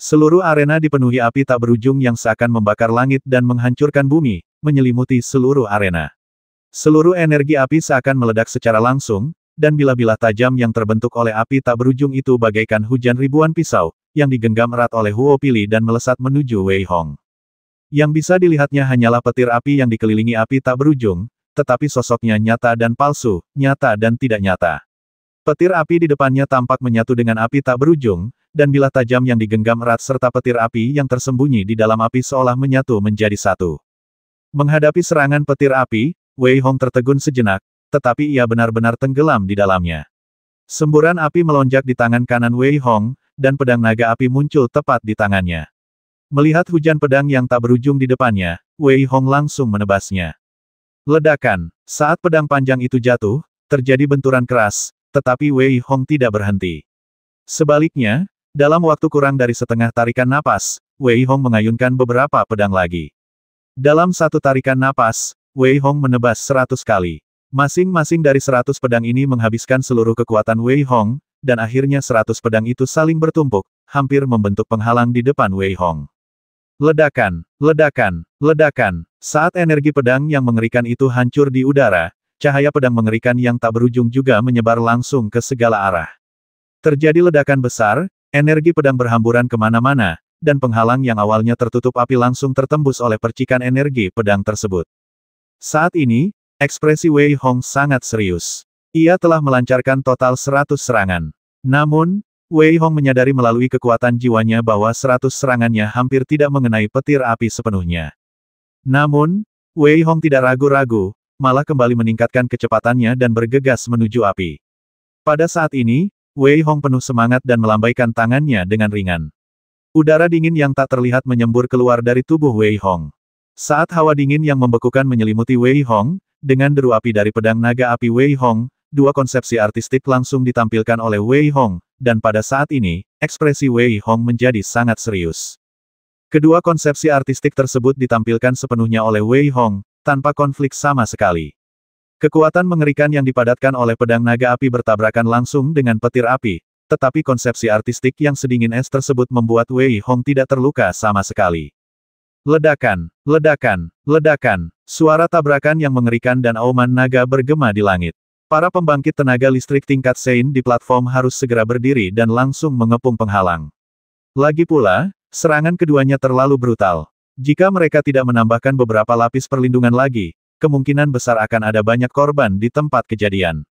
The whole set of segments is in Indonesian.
Seluruh arena dipenuhi api tak berujung yang seakan membakar langit dan menghancurkan bumi, menyelimuti seluruh arena. Seluruh energi api seakan meledak secara langsung, dan bilah-bilah tajam yang terbentuk oleh api tak berujung itu bagaikan hujan ribuan pisau, yang digenggam erat oleh Huo Pili dan melesat menuju Wei Hong. Yang bisa dilihatnya hanyalah petir api yang dikelilingi api tak berujung, tetapi sosoknya nyata dan palsu, nyata dan tidak nyata. Petir api di depannya tampak menyatu dengan api tak berujung, dan bilah tajam yang digenggam erat serta petir api yang tersembunyi di dalam api seolah menyatu menjadi satu. Menghadapi serangan petir api, Wei Hong tertegun sejenak, tetapi ia benar-benar tenggelam di dalamnya. Semburan api melonjak di tangan kanan Wei Hong, dan pedang naga api muncul tepat di tangannya. Melihat hujan pedang yang tak berujung di depannya, Wei Hong langsung menebasnya. Ledakan. Saat pedang panjang itu jatuh, terjadi benturan keras, tetapi Wei Hong tidak berhenti. Sebaliknya, dalam waktu kurang dari setengah tarikan napas, Wei Hong mengayunkan beberapa pedang lagi. Dalam satu tarikan napas, Wei Hong menebas 100 kali. Masing-masing dari 100 pedang ini menghabiskan seluruh kekuatan Wei Hong, dan akhirnya 100 pedang itu saling bertumpuk, hampir membentuk penghalang di depan Wei Hong. Ledakan, ledakan, ledakan. Saat energi pedang yang mengerikan itu hancur di udara, cahaya pedang mengerikan yang tak berujung juga menyebar langsung ke segala arah. Terjadi ledakan besar, energi pedang berhamburan kemana-mana, dan penghalang yang awalnya tertutup api langsung tertembus oleh percikan energi pedang tersebut. Saat ini, ekspresi Wei Hong sangat serius. Ia telah melancarkan total 100 serangan. Namun, Wei Hong menyadari melalui kekuatan jiwanya bahwa 100 serangannya hampir tidak mengenai petir api sepenuhnya. Namun, Wei Hong tidak ragu-ragu, malah kembali meningkatkan kecepatannya dan bergegas menuju api. Pada saat ini, Wei Hong penuh semangat dan melambaikan tangannya dengan ringan. Udara dingin yang tak terlihat menyembur keluar dari tubuh Wei Hong. Saat hawa dingin yang membekukan menyelimuti Wei Hong, dengan deru api dari pedang naga api Wei Hong, dua konsepsi artistik langsung ditampilkan oleh Wei Hong, dan pada saat ini, ekspresi Wei Hong menjadi sangat serius. Kedua konsepsi artistik tersebut ditampilkan sepenuhnya oleh Wei Hong, tanpa konflik sama sekali. Kekuatan mengerikan yang dipadatkan oleh pedang naga api bertabrakan langsung dengan petir api, tetapi konsepsi artistik yang sedingin es tersebut membuat Wei Hong tidak terluka sama sekali. Ledakan, ledakan, ledakan, suara tabrakan yang mengerikan dan auman naga bergema di langit. Para pembangkit tenaga listrik tingkat Sein di platform harus segera berdiri dan langsung mengepung penghalang. Lagi pula, serangan keduanya terlalu brutal. Jika mereka tidak menambahkan beberapa lapis perlindungan lagi, kemungkinan besar akan ada banyak korban di tempat kejadian.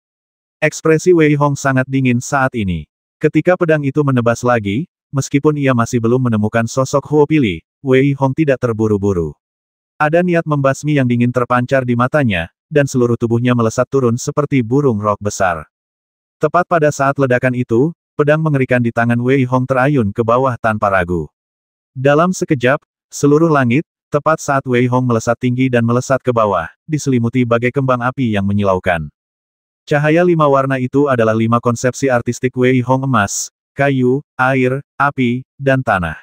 Ekspresi Wei Hong sangat dingin saat ini. Ketika pedang itu menebas lagi, meskipun ia masih belum menemukan sosok Huo Pili, Wei Hong tidak terburu-buru. Ada niat membasmi yang dingin terpancar di matanya, dan seluruh tubuhnya melesat turun seperti burung rok besar. Tepat pada saat ledakan itu, pedang mengerikan di tangan Wei Hong terayun ke bawah tanpa ragu. Dalam sekejap, seluruh langit, tepat saat Wei Hong melesat tinggi dan melesat ke bawah, diselimuti bagai kembang api yang menyilaukan. Cahaya 5 warna itu adalah 5 konsepsi artistik Wei Hong: emas, kayu, air, api, dan tanah.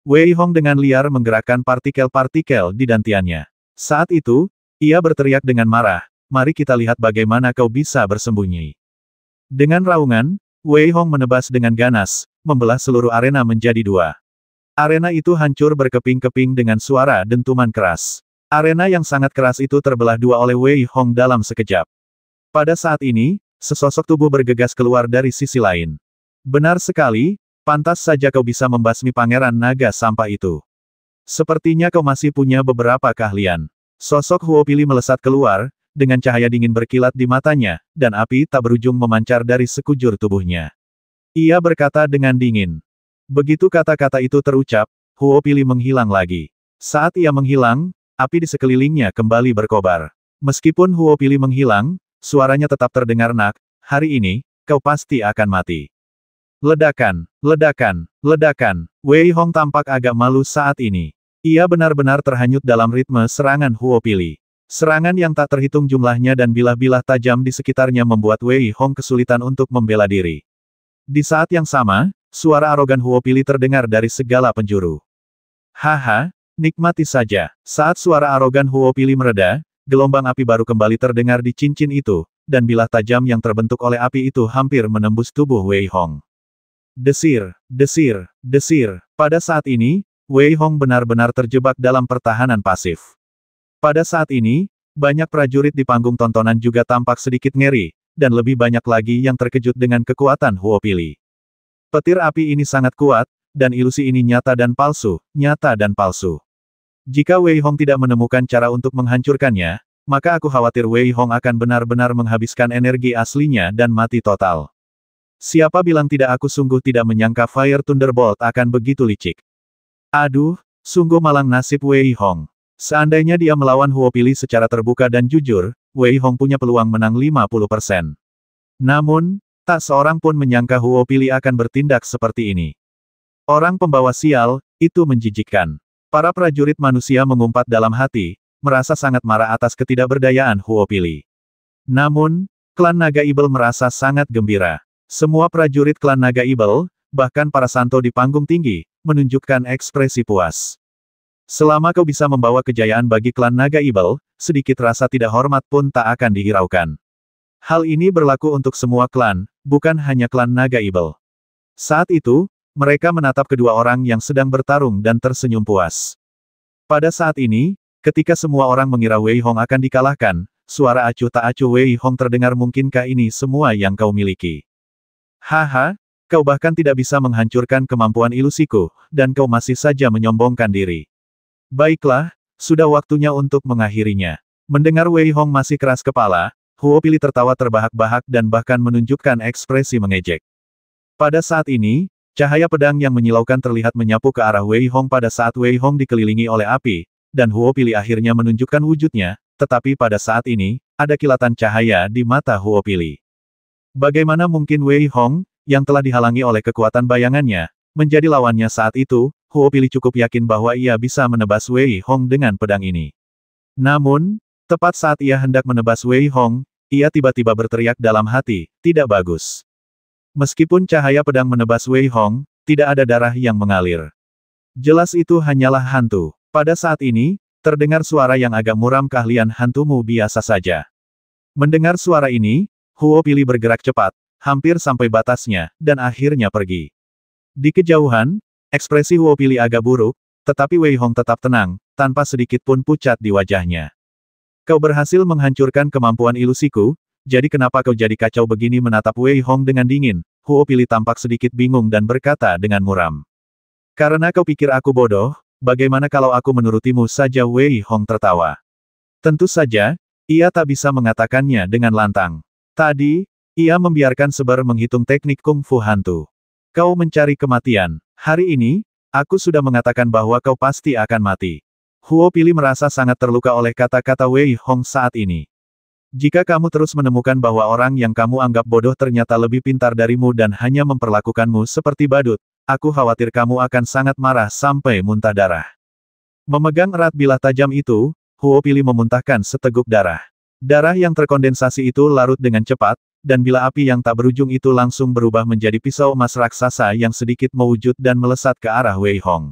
Wei Hong dengan liar menggerakkan partikel-partikel di dantiannya. Saat itu, ia berteriak dengan marah, "Mari kita lihat bagaimana kau bisa bersembunyi." Dengan raungan, Wei Hong menebas dengan ganas, membelah seluruh arena menjadi 2. Arena itu hancur berkeping-keping dengan suara dentuman keras. Arena yang sangat keras itu terbelah 2 oleh Wei Hong dalam sekejap. Pada saat ini, sesosok tubuh bergegas keluar dari sisi lain. Benar sekali, pantas saja kau bisa membasmi Pangeran Naga Sampah itu. Sepertinya kau masih punya beberapa keahlian. Sosok Huo Pili melesat keluar, dengan cahaya dingin berkilat di matanya, dan api tak berujung memancar dari sekujur tubuhnya. Ia berkata dengan dingin. Begitu kata-kata itu terucap, Huo Pili menghilang lagi. Saat ia menghilang, api di sekelilingnya kembali berkobar. Meskipun Huo Pili menghilang, suaranya tetap terdengar, "Nak, hari ini, kau pasti akan mati." Ledakan, ledakan, ledakan. Wei Hong tampak agak malu saat ini. Ia benar-benar terhanyut dalam ritme serangan Huo Pili. Serangan yang tak terhitung jumlahnya dan bilah-bilah tajam di sekitarnya membuat Wei Hong kesulitan untuk membela diri. Di saat yang sama, suara arogan Huo Pili terdengar dari segala penjuru. "Haha, nikmati saja." Saat suara arogan Huo Pili mereda, gelombang api baru kembali terdengar di cincin itu, dan bilah tajam yang terbentuk oleh api itu hampir menembus tubuh Wei Hong. Desir, desir, desir. Pada saat ini, Wei Hong benar-benar terjebak dalam pertahanan pasif. Pada saat ini, banyak prajurit di panggung tontonan juga tampak sedikit ngeri, dan lebih banyak lagi yang terkejut dengan kekuatan Huo Pili. Petir api ini sangat kuat, dan ilusi ini nyata dan palsu, nyata dan palsu. Jika Wei Hong tidak menemukan cara untuk menghancurkannya, maka aku khawatir Wei Hong akan benar-benar menghabiskan energi aslinya dan mati total. Siapa bilang tidak, aku sungguh tidak menyangka Fire Thunderbolt akan begitu licik. Aduh, sungguh malang nasib Wei Hong. Seandainya dia melawan Huo Pili secara terbuka dan jujur, Wei Hong punya peluang menang 50%. Namun, tak seorang pun menyangka Huo Pili akan bertindak seperti ini. Orang pembawa sial, itu menjijikkan. Para prajurit manusia mengumpat dalam hati, merasa sangat marah atas ketidakberdayaan Huo Pili. Namun, klan Naga Ibel merasa sangat gembira. Semua prajurit klan Naga Ibel, bahkan para santo di panggung tinggi, menunjukkan ekspresi puas. Selama kau bisa membawa kejayaan bagi klan Naga Ibel, sedikit rasa tidak hormat pun tak akan dihiraukan. Hal ini berlaku untuk semua klan, bukan hanya klan Naga Ibel. Saat itu, mereka menatap kedua orang yang sedang bertarung dan tersenyum puas. Pada saat ini, ketika semua orang mengira Wei Hong akan dikalahkan, suara acuh tak acuh Wei Hong terdengar. Mungkinkah ini semua yang kau miliki? Haha, kau bahkan tidak bisa menghancurkan kemampuan ilusiku, dan kau masih saja menyombongkan diri. Baiklah, sudah waktunya untuk mengakhirinya. Mendengar Wei Hong masih keras kepala, Huo Pili tertawa terbahak-bahak dan bahkan menunjukkan ekspresi mengejek. Pada saat ini, cahaya pedang yang menyilaukan terlihat menyapu ke arah Wei Hong pada saat Wei Hong dikelilingi oleh api, dan Huo Pili akhirnya menunjukkan wujudnya, tetapi pada saat ini, ada kilatan cahaya di mata Huo Pili. Bagaimana mungkin Wei Hong, yang telah dihalangi oleh kekuatan bayangannya, menjadi lawannya saat itu? Huo Pili cukup yakin bahwa ia bisa menebas Wei Hong dengan pedang ini. Namun, tepat saat ia hendak menebas Wei Hong, ia tiba-tiba berteriak dalam hati, tidak bagus. Meskipun cahaya pedang menebas Wei Hong, tidak ada darah yang mengalir. Jelas itu hanyalah hantu. Pada saat ini, terdengar suara yang agak muram. Keahlian hantumu biasa saja. Mendengar suara ini, Huo Pili bergerak cepat, hampir sampai batasnya, dan akhirnya pergi. Di kejauhan, ekspresi Huo Pili agak buruk, tetapi Wei Hong tetap tenang, tanpa sedikit pun pucat di wajahnya. Kau berhasil menghancurkan kemampuan ilusiku, jadi kenapa kau jadi kacau begini? Menatap Wei Hong dengan dingin, Huo Pili tampak sedikit bingung dan berkata dengan muram. Karena kau pikir aku bodoh, bagaimana kalau aku menurutimu saja? Wei Hong tertawa. Tentu saja, ia tak bisa mengatakannya dengan lantang. Tadi, ia membiarkan Seber menghitung teknik kungfu hantu. Kau mencari kematian. Hari ini, aku sudah mengatakan bahwa kau pasti akan mati. Huo Pili merasa sangat terluka oleh kata-kata Wei Hong saat ini. Jika kamu terus menemukan bahwa orang yang kamu anggap bodoh ternyata lebih pintar darimu dan hanya memperlakukanmu seperti badut, aku khawatir kamu akan sangat marah sampai muntah darah. Memegang erat bilah tajam itu, Huo Pili memuntahkan seteguk darah. Darah yang terkondensasi itu larut dengan cepat, dan bilah api yang tak berujung itu langsung berubah menjadi pisau emas raksasa yang sedikit mewujud dan melesat ke arah Wei Hong.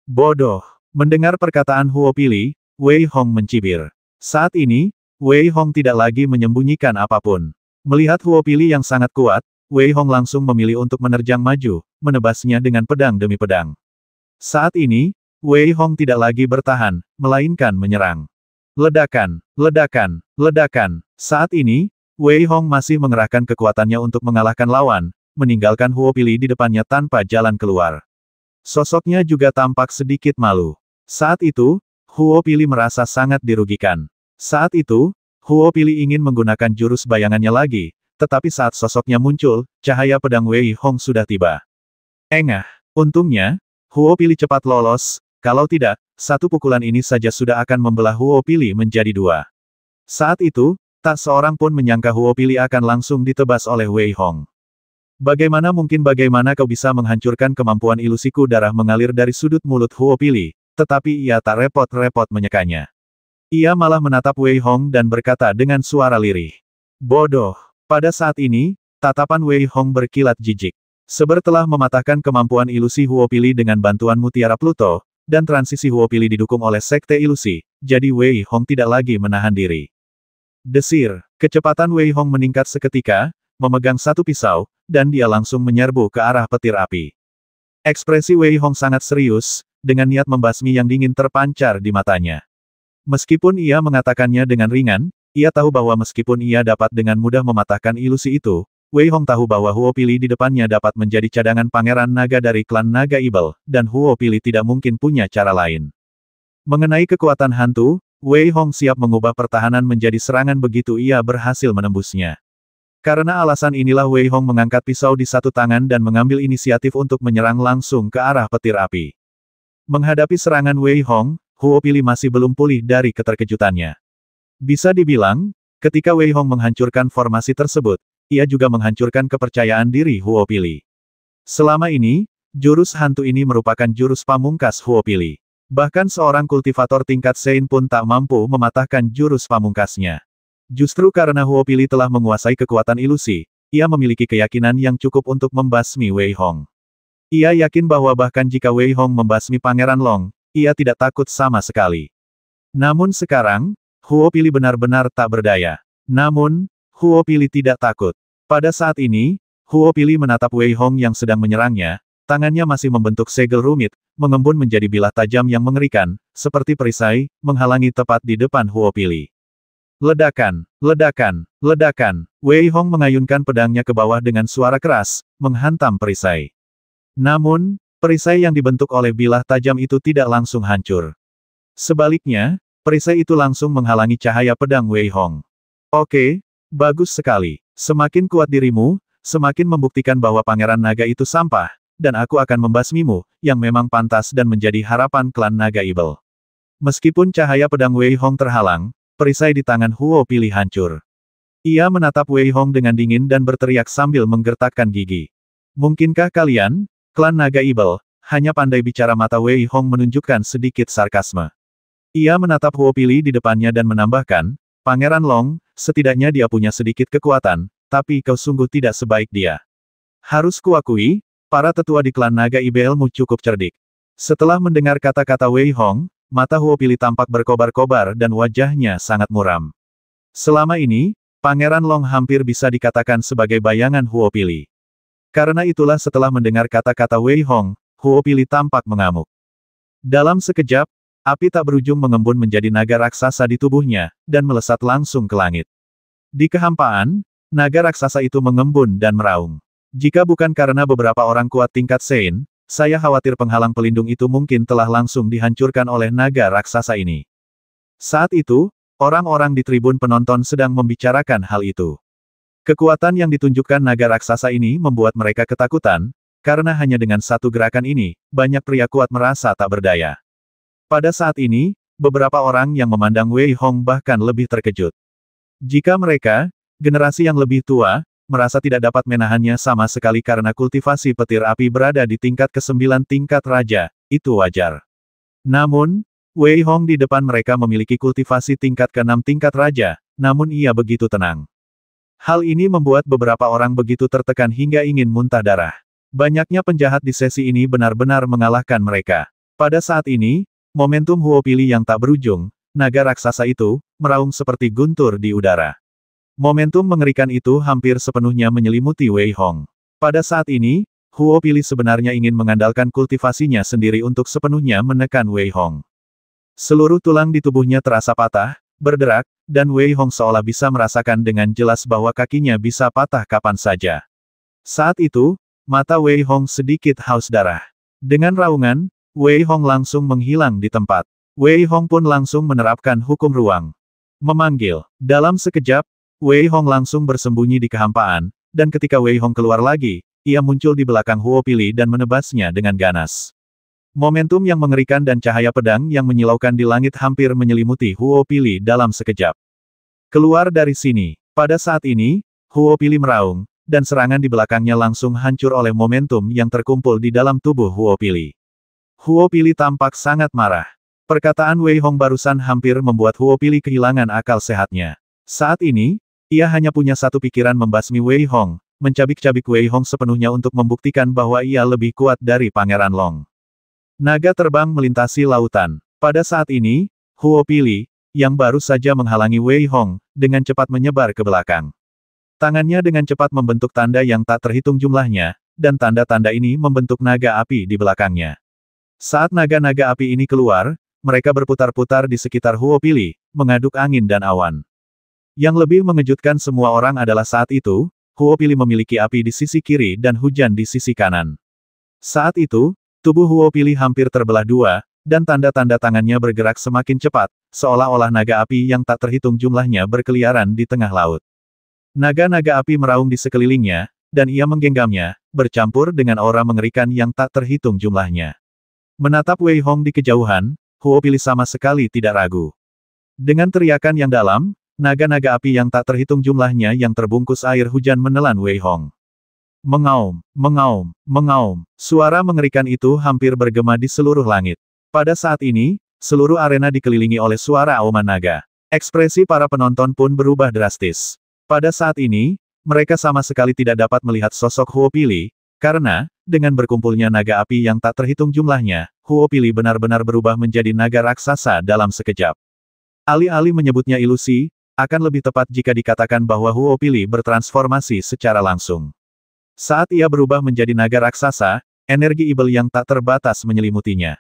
Bodoh! Mendengar perkataan Huo Pili, Wei Hong mencibir. Saat ini, Wei Hong tidak lagi menyembunyikan apapun. Melihat Huo Pili yang sangat kuat, Wei Hong langsung memilih untuk menerjang maju, menebasnya dengan pedang demi pedang. Saat ini, Wei Hong tidak lagi bertahan, melainkan menyerang. Ledakan, ledakan, ledakan. Saat ini, Wei Hong masih mengerahkan kekuatannya untuk mengalahkan lawan, meninggalkan Huo Pili di depannya tanpa jalan keluar. Sosoknya juga tampak sedikit malu. Saat itu, Huo Pili merasa sangat dirugikan. Saat itu, Huo Pili ingin menggunakan jurus bayangannya lagi, tetapi saat sosoknya muncul, cahaya pedang Wei Hong sudah tiba. Engah, untungnya, Huo Pili cepat lolos, kalau tidak, satu pukulan ini saja sudah akan membelah Huo Pili menjadi dua. Saat itu, tak seorang pun menyangka Huo Pili akan langsung ditebas oleh Wei Hong. Bagaimana mungkin? Bagaimana kau bisa menghancurkan kemampuan ilusiku? Darah mengalir dari sudut mulut Huo Pili, tetapi ia tak repot-repot menyekanya. Ia malah menatap Wei Hong dan berkata dengan suara lirih. Bodoh. Pada saat ini, tatapan Wei Hong berkilat jijik. Seber telah mematahkan kemampuan ilusi Huo Pili dengan bantuan Mutiara Pluto, dan transisi Huo Pili didukung oleh Sekte Ilusi, jadi Wei Hong tidak lagi menahan diri. Desir, kecepatan Wei Hong meningkat seketika, memegang satu pisau, dan dia langsung menyerbu ke arah petir api. Ekspresi Wei Hong sangat serius, dengan niat membasmi yang dingin terpancar di matanya. Meskipun ia mengatakannya dengan ringan, ia tahu bahwa meskipun ia dapat dengan mudah mematahkan ilusi itu, Wei Hong tahu bahwa Huo Pili di depannya dapat menjadi cadangan pangeran naga dari klan naga Ibel, dan Huo Pili tidak mungkin punya cara lain. Mengenai kekuatan hantu, Wei Hong siap mengubah pertahanan menjadi serangan begitu ia berhasil menembusnya. Karena alasan inilah Wei Hong mengangkat pisau di satu tangan dan mengambil inisiatif untuk menyerang langsung ke arah petir api. Menghadapi serangan Wei Hong, Huo Pili masih belum pulih dari keterkejutannya. Bisa dibilang, ketika Wei Hong menghancurkan formasi tersebut, ia juga menghancurkan kepercayaan diri Huo Pili. Selama ini, jurus hantu ini merupakan jurus pamungkas Huo Pili. Bahkan seorang kultivator tingkat Sein pun tak mampu mematahkan jurus pamungkasnya. Justru karena Huo Pili telah menguasai kekuatan ilusi, ia memiliki keyakinan yang cukup untuk membasmi Wei Hong. Ia yakin bahwa bahkan jika Wei Hong membasmi Pangeran Long, ia tidak takut sama sekali. Namun sekarang, Huo Pili benar-benar tak berdaya. Namun, Huo Pili tidak takut. Pada saat ini, Huo Pili menatap Wei Hong yang sedang menyerangnya, tangannya masih membentuk segel rumit, mengembun menjadi bilah tajam yang mengerikan, seperti perisai, menghalangi tepat di depan Huo Pili. Ledakan, ledakan, ledakan. Wei Hong mengayunkan pedangnya ke bawah dengan suara keras, menghantam perisai. Namun, perisai yang dibentuk oleh bilah tajam itu tidak langsung hancur. Sebaliknya, perisai itu langsung menghalangi cahaya pedang Wei Hong. Oke, bagus sekali. Semakin kuat dirimu, semakin membuktikan bahwa Pangeran Naga itu sampah, dan aku akan membasmimu, yang memang pantas dan menjadi harapan klan Naga Ibel. Meskipun cahaya pedang Wei Hong terhalang, perisai di tangan Huo Pili hancur. Ia menatap Wei Hong dengan dingin dan berteriak sambil menggertakkan gigi. Mungkinkah kalian, klan Naga Ibel, hanya pandai bicara? Mata Wei Hong menunjukkan sedikit sarkasme. Ia menatap Huo Pili di depannya dan menambahkan, Pangeran Long, setidaknya dia punya sedikit kekuatan, tapi kau sungguh tidak sebaik dia. Harus kuakui, para tetua di klan Naga Ibelmu cukup cerdik. Setelah mendengar kata-kata Wei Hong, mata Huo Pili tampak berkobar-kobar dan wajahnya sangat muram. Selama ini, Pangeran Long hampir bisa dikatakan sebagai bayangan Huo Pili. Karena itulah setelah mendengar kata-kata Wei Hong, Huo Pili tampak mengamuk. Dalam sekejap, api tak berujung mengembun menjadi naga raksasa di tubuhnya, dan melesat langsung ke langit. Di kehampaan, naga raksasa itu mengembun dan meraung. Jika bukan karena beberapa orang kuat tingkat Sein, saya khawatir penghalang pelindung itu mungkin telah langsung dihancurkan oleh naga raksasa ini. Saat itu, orang-orang di tribun penonton sedang membicarakan hal itu. Kekuatan yang ditunjukkan naga raksasa ini membuat mereka ketakutan, karena hanya dengan satu gerakan ini, banyak pria kuat merasa tak berdaya. Pada saat ini, beberapa orang yang memandang Wei Hong bahkan lebih terkejut. Jika mereka, generasi yang lebih tua, merasa tidak dapat menahannya sama sekali karena kultivasi petir api berada di tingkat ke-9 tingkat raja, itu wajar. Namun, Wei Hong di depan mereka memiliki kultivasi tingkat ke-6 tingkat raja, namun ia begitu tenang. Hal ini membuat beberapa orang begitu tertekan hingga ingin muntah darah. Banyaknya penjahat di sesi ini benar-benar mengalahkan mereka. Pada saat ini, momentum Huo Pili yang tak berujung, naga raksasa itu, meraung seperti guntur di udara. Momentum mengerikan itu hampir sepenuhnya menyelimuti Wei Hong. Pada saat ini, Huo Pili sebenarnya ingin mengandalkan kultivasinya sendiri untuk sepenuhnya menekan Wei Hong. Seluruh tulang di tubuhnya terasa patah, berderak, dan Wei Hong seolah bisa merasakan dengan jelas bahwa kakinya bisa patah kapan saja. Saat itu, mata Wei Hong sedikit haus darah. Dengan raungan, Wei Hong langsung menghilang di tempat. Wei Hong pun langsung menerapkan hukum ruang. Memanggil. Dalam sekejap, Wei Hong langsung bersembunyi di kehampaan, dan ketika Wei Hong keluar lagi, ia muncul di belakang Huo Pili dan menebasnya dengan ganas. Momentum yang mengerikan dan cahaya pedang yang menyilaukan di langit hampir menyelimuti Huo Pili dalam sekejap. Keluar dari sini. Pada saat ini, Huo Pili meraung, dan serangan di belakangnya langsung hancur oleh momentum yang terkumpul di dalam tubuh Huo Pili. Huo Pili tampak sangat marah. Perkataan Wei Hong barusan hampir membuat Huo Pili kehilangan akal sehatnya. Saat ini, ia hanya punya satu pikiran membasmi Wei Hong, mencabik-cabik Wei Hong sepenuhnya untuk membuktikan bahwa ia lebih kuat dari Pangeran Long. Naga terbang melintasi lautan. Pada saat ini, Huo Pili, yang baru saja menghalangi Wei Hong, dengan cepat menyebar ke belakang. Tangannya dengan cepat membentuk tanda yang tak terhitung jumlahnya, dan tanda-tanda ini membentuk naga api di belakangnya. Saat naga-naga api ini keluar, mereka berputar-putar di sekitar Huo Pili, mengaduk angin dan awan. Yang lebih mengejutkan semua orang adalah saat itu, Huo Pili memiliki api di sisi kiri dan hujan di sisi kanan. Saat itu, tubuh Huo Pili hampir terbelah dua, dan tanda-tanda tangannya bergerak semakin cepat, seolah-olah naga api yang tak terhitung jumlahnya berkeliaran di tengah laut. Naga-naga api meraung di sekelilingnya, dan ia menggenggamnya, bercampur dengan aura mengerikan yang tak terhitung jumlahnya. Menatap Wei Hong di kejauhan, Huo Pili sama sekali tidak ragu. Dengan teriakan yang dalam, naga-naga api yang tak terhitung jumlahnya yang terbungkus air hujan menelan Wei Hong. Mengaum, mengaum, mengaum. Suara mengerikan itu hampir bergema di seluruh langit. Pada saat ini, seluruh arena dikelilingi oleh suara auman naga. Ekspresi para penonton pun berubah drastis. Pada saat ini, mereka sama sekali tidak dapat melihat sosok Huo Pili, karena, dengan berkumpulnya naga api yang tak terhitung jumlahnya, Huo Pili benar-benar berubah menjadi naga raksasa dalam sekejap. Alih-alih menyebutnya ilusi, akan lebih tepat jika dikatakan bahwa Huo Pili bertransformasi secara langsung. Saat ia berubah menjadi naga raksasa, energi ibel yang tak terbatas menyelimutinya.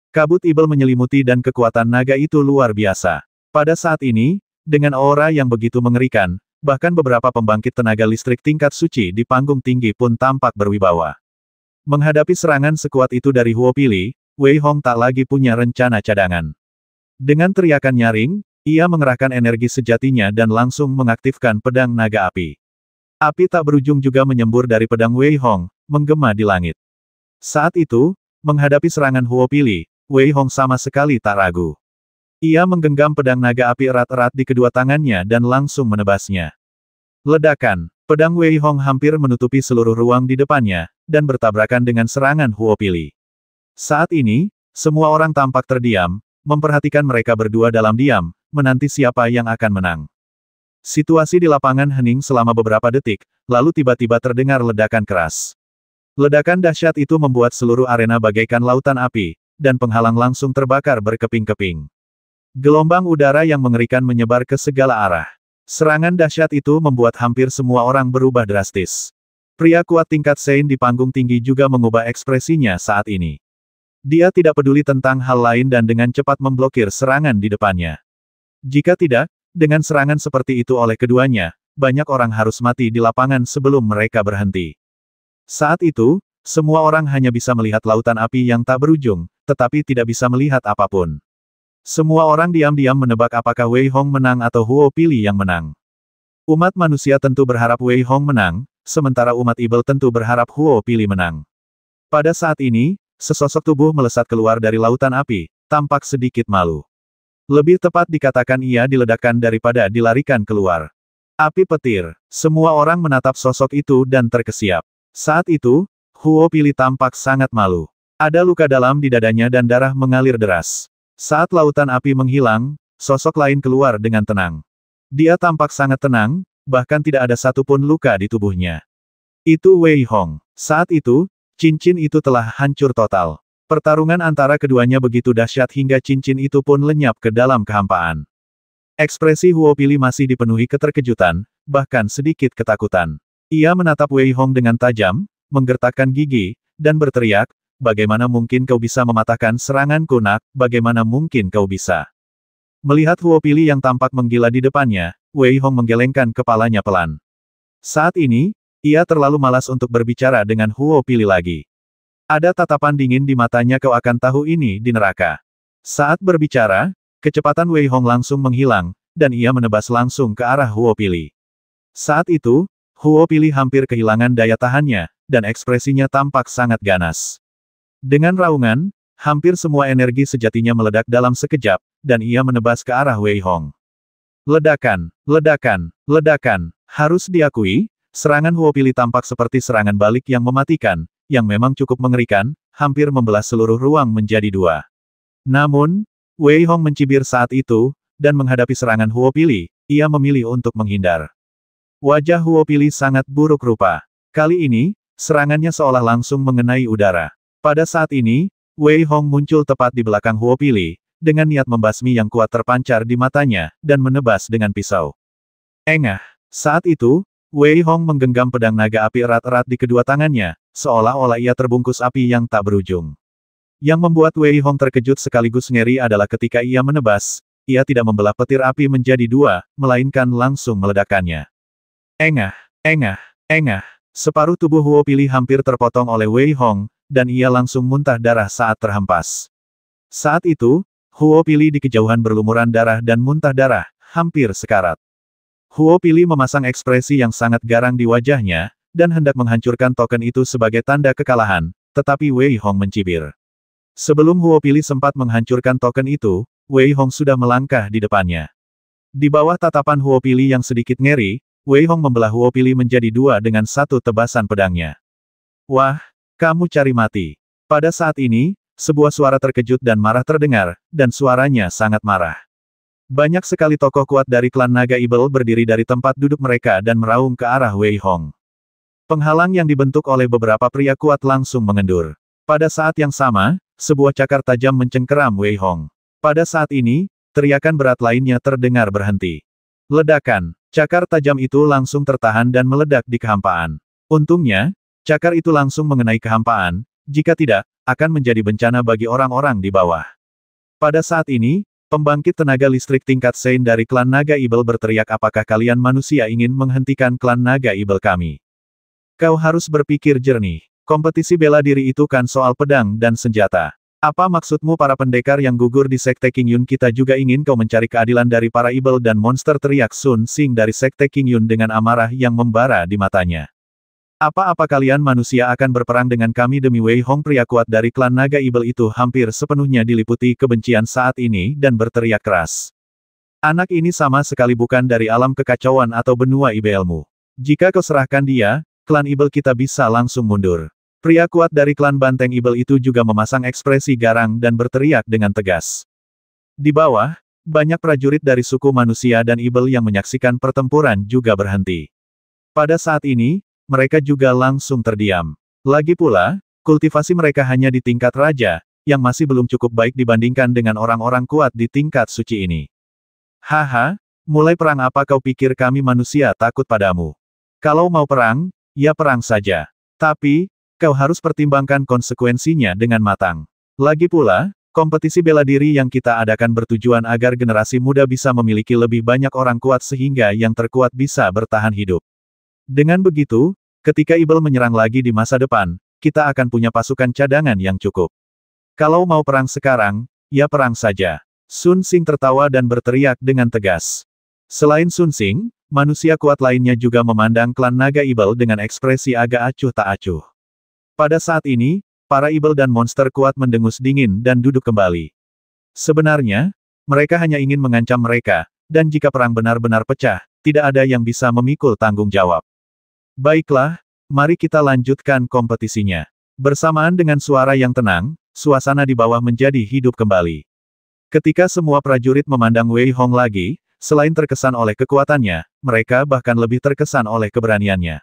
Kabut ibel menyelimuti dan kekuatan naga itu luar biasa. Pada saat ini, dengan aura yang begitu mengerikan, bahkan beberapa pembangkit tenaga listrik tingkat suci di panggung tinggi pun tampak berwibawa. Menghadapi serangan sekuat itu dari Huo Pili, Wei Hong tak lagi punya rencana cadangan. Dengan teriakan nyaring, ia mengerahkan energi sejatinya dan langsung mengaktifkan pedang naga api. Api tak berujung juga menyembur dari pedang Wei Hong, menggema di langit. Saat itu, menghadapi serangan Huo Pili, Wei Hong sama sekali tak ragu. Ia menggenggam pedang naga api erat-erat di kedua tangannya dan langsung menebasnya. Ledakan, pedang Wei Hong hampir menutupi seluruh ruang di depannya, dan bertabrakan dengan serangan Huo Pili. Saat ini, semua orang tampak terdiam, memperhatikan mereka berdua dalam diam, menanti siapa yang akan menang. Situasi di lapangan hening selama beberapa detik, lalu tiba-tiba terdengar ledakan keras. Ledakan dahsyat itu membuat seluruh arena bagaikan lautan api, dan penghalang langsung terbakar berkeping-keping. Gelombang udara yang mengerikan menyebar ke segala arah. Serangan dahsyat itu membuat hampir semua orang berubah drastis. Pria kuat tingkat Sein di panggung tinggi juga mengubah ekspresinya saat ini. Dia tidak peduli tentang hal lain dan dengan cepat memblokir serangan di depannya. Jika tidak, dengan serangan seperti itu oleh keduanya, banyak orang harus mati di lapangan sebelum mereka berhenti. Saat itu, semua orang hanya bisa melihat lautan api yang tak berujung, tetapi tidak bisa melihat apapun. Semua orang diam-diam menebak apakah Wei Hong menang atau Huo Pili yang menang. Umat manusia tentu berharap Wei Hong menang, sementara umat ibel tentu berharap Huo Pili menang. Pada saat ini, sesosok tubuh melesat keluar dari lautan api, tampak sedikit malu. Lebih tepat dikatakan ia diledakkan daripada dilarikan keluar. Api petir, semua orang menatap sosok itu dan terkesiap. Saat itu, Huo Pili tampak sangat malu. Ada luka dalam di dadanya dan darah mengalir deras. Saat lautan api menghilang, sosok lain keluar dengan tenang. Dia tampak sangat tenang, bahkan tidak ada satupun luka di tubuhnya. Itu Wei Hong. Saat itu, cincin itu telah hancur total. Pertarungan antara keduanya begitu dahsyat hingga cincin itu pun lenyap ke dalam kehampaan. Ekspresi Huo Pili masih dipenuhi keterkejutan, bahkan sedikit ketakutan. Ia menatap Wei Hong dengan tajam, menggertakkan gigi, dan berteriak, "Bagaimana mungkin kau bisa mematahkan seranganku, nak? Bagaimana mungkin kau bisa?" Melihat Huo Pili yang tampak menggila di depannya, Wei Hong menggelengkan kepalanya pelan. Saat ini, ia terlalu malas untuk berbicara dengan Huo Pili lagi. Ada tatapan dingin di matanya. "Kau akan tahu ini di neraka." Saat berbicara, kecepatan Wei Hong langsung menghilang, dan ia menebas langsung ke arah Huo Pili. Saat itu, Huo Pili hampir kehilangan daya tahannya, dan ekspresinya tampak sangat ganas. Dengan raungan, hampir semua energi sejatinya meledak dalam sekejap, dan ia menebas ke arah Wei Hong. Ledakan, ledakan, ledakan. Harus diakui, serangan Huo Pili tampak seperti serangan balik yang mematikan, yang memang cukup mengerikan, hampir membelah seluruh ruang menjadi dua. Namun, Wei Hong mencibir saat itu, dan menghadapi serangan Huo Pili, ia memilih untuk menghindar. Wajah Huo Pili sangat buruk rupa. Kali ini, serangannya seolah langsung mengenai udara. Pada saat ini, Wei Hong muncul tepat di belakang Huo Pili, dengan niat membasmi yang kuat terpancar di matanya, dan menebas dengan pisau. Engah! Saat itu, Wei Hong menggenggam pedang naga api erat-erat di kedua tangannya, seolah-olah ia terbungkus api yang tak berujung. Yang membuat Wei Hong terkejut sekaligus ngeri adalah ketika ia menebas, ia tidak membelah petir api menjadi dua, melainkan langsung meledakkannya. Engah, engah, engah. Separuh tubuh Huo Pili hampir terpotong oleh Wei Hong, dan ia langsung muntah darah saat terhempas. Saat itu, Huo Pili di kejauhan berlumuran darah dan muntah darah, hampir sekarat. Huo Pili memasang ekspresi yang sangat garang di wajahnya, dan hendak menghancurkan token itu sebagai tanda kekalahan, tetapi Wei Hong mencibir. Sebelum Huo Pili sempat menghancurkan token itu, Wei Hong sudah melangkah di depannya. Di bawah tatapan Huo Pili yang sedikit ngeri, Wei Hong membelah Huo Pili menjadi dua dengan satu tebasan pedangnya. Wah, kamu cari mati. Pada saat ini, sebuah suara terkejut dan marah terdengar, dan suaranya sangat marah. Banyak sekali tokoh kuat dari klan Naga Ibel berdiri dari tempat duduk mereka dan meraung ke arah Wei Hong. Penghalang yang dibentuk oleh beberapa pria kuat langsung mengendur. Pada saat yang sama, sebuah cakar tajam mencengkeram Wei Hong. Pada saat ini, teriakan berat lainnya terdengar berhenti. Ledakan, cakar tajam itu langsung tertahan dan meledak di kehampaan. Untungnya, cakar itu langsung mengenai kehampaan, jika tidak, akan menjadi bencana bagi orang-orang di bawah. Pada saat ini, pembangkit tenaga listrik tingkat Sein dari klan Naga Ibel berteriak, apakah kalian manusia ingin menghentikan klan Naga Ibel kami? Kau harus berpikir jernih. Kompetisi bela diri itu kan soal pedang dan senjata. Apa maksudmu para pendekar yang gugur di Sekte King Yun? Kita juga ingin kau mencari keadilan dari para Ibel dan monster, teriak Sun Xing dari Sekte King Yun dengan amarah yang membara di matanya. Apa-apa kalian manusia akan berperang dengan kami demi Wei Hong? Pria kuat dari klan Naga Ibel itu hampir sepenuhnya diliputi kebencian saat ini dan berteriak keras. Anak ini sama sekali bukan dari alam kekacauan atau benua ibelmu. Jika kau serahkan dia, klan Ibel kita bisa langsung mundur. Pria kuat dari klan Banteng Ibel itu juga memasang ekspresi garang dan berteriak dengan tegas. Di bawah, banyak prajurit dari suku manusia dan Ibel yang menyaksikan pertempuran juga berhenti. Pada saat ini, mereka juga langsung terdiam. Lagi pula, kultivasi mereka hanya di tingkat raja, yang masih belum cukup baik dibandingkan dengan orang-orang kuat di tingkat suci ini. Haha, mulai perang apa kau pikir kami manusia takut padamu? Kalau mau perang, ya perang saja. Tapi, kau harus pertimbangkan konsekuensinya dengan matang. Lagi pula, kompetisi bela diri yang kita adakan bertujuan agar generasi muda bisa memiliki lebih banyak orang kuat sehingga yang terkuat bisa bertahan hidup. Dengan begitu, ketika Ibel menyerang lagi di masa depan, kita akan punya pasukan cadangan yang cukup. Kalau mau perang sekarang, ya perang saja. Sun Xing tertawa dan berteriak dengan tegas. Selain Sun Xing, manusia kuat lainnya juga memandang klan Naga Ibel dengan ekspresi agak acuh tak acuh. Pada saat ini, para Ibel dan monster kuat mendengus dingin dan duduk kembali. Sebenarnya, mereka hanya ingin mengancam mereka, dan jika perang benar-benar pecah, tidak ada yang bisa memikul tanggung jawab. Baiklah, mari kita lanjutkan kompetisinya. Bersamaan dengan suara yang tenang, suasana di bawah menjadi hidup kembali. Ketika semua prajurit memandang Wei Hong lagi, selain terkesan oleh kekuatannya, mereka bahkan lebih terkesan oleh keberaniannya.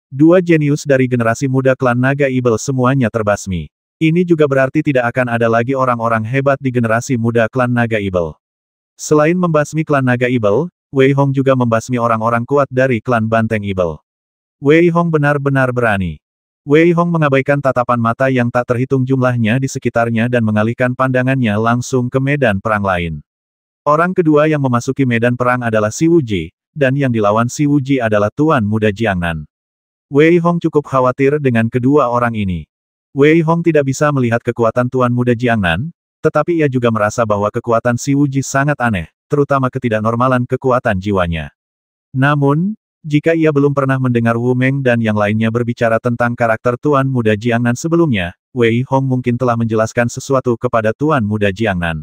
Dua jenius dari generasi muda klan Naga Ibel semuanya terbasmi. Ini juga berarti tidak akan ada lagi orang-orang hebat di generasi muda klan Naga Ibel. Selain membasmi klan Naga Ibel, Wei Hong juga membasmi orang-orang kuat dari klan Banteng Ibel. Wei Hong benar-benar berani. Wei Hong mengabaikan tatapan mata yang tak terhitung jumlahnya di sekitarnya dan mengalihkan pandangannya langsung ke medan perang lain. Orang kedua yang memasuki medan perang adalah Si Wuji, dan yang dilawan Si Wuji adalah Tuan Muda Jiangnan. Wei Hong cukup khawatir dengan kedua orang ini. Wei Hong tidak bisa melihat kekuatan Tuan Muda Jiangnan, tetapi ia juga merasa bahwa kekuatan Si Wuji sangat aneh, terutama ketidaknormalan kekuatan jiwanya. Namun, jika ia belum pernah mendengar Wu Meng dan yang lainnya berbicara tentang karakter Tuan Muda Jiangnan sebelumnya, Wei Hong mungkin telah menjelaskan sesuatu kepada Tuan Muda Jiangnan.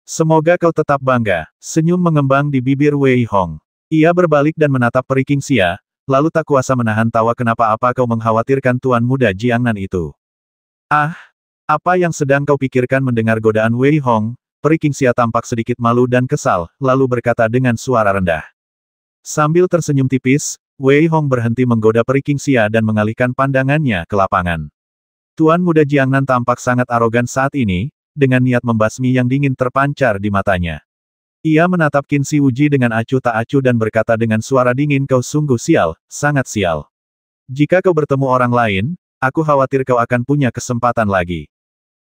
Semoga kau tetap bangga, senyum mengembang di bibir Wei Hong. Ia berbalik dan menatap Peri Qingxia, lalu tak kuasa menahan tawa. Kenapa kau mengkhawatirkan Tuan Muda Jiangnan itu? Ah, apa yang sedang kau pikirkan? Mendengar godaan Wei Hong, Peri Qingxia tampak sedikit malu dan kesal, lalu berkata dengan suara rendah. Sambil tersenyum tipis, Wei Hong berhenti menggoda Peri Qingxia dan mengalihkan pandangannya ke lapangan. Tuan Muda Jiangnan tampak sangat arogan saat ini, dengan niat membasmi yang dingin terpancar di matanya. Ia menatap Qin Si Wuji dengan acuh tak acuh dan berkata dengan suara dingin, kau sungguh sial, sangat sial. Jika kau bertemu orang lain, aku khawatir kau akan punya kesempatan lagi.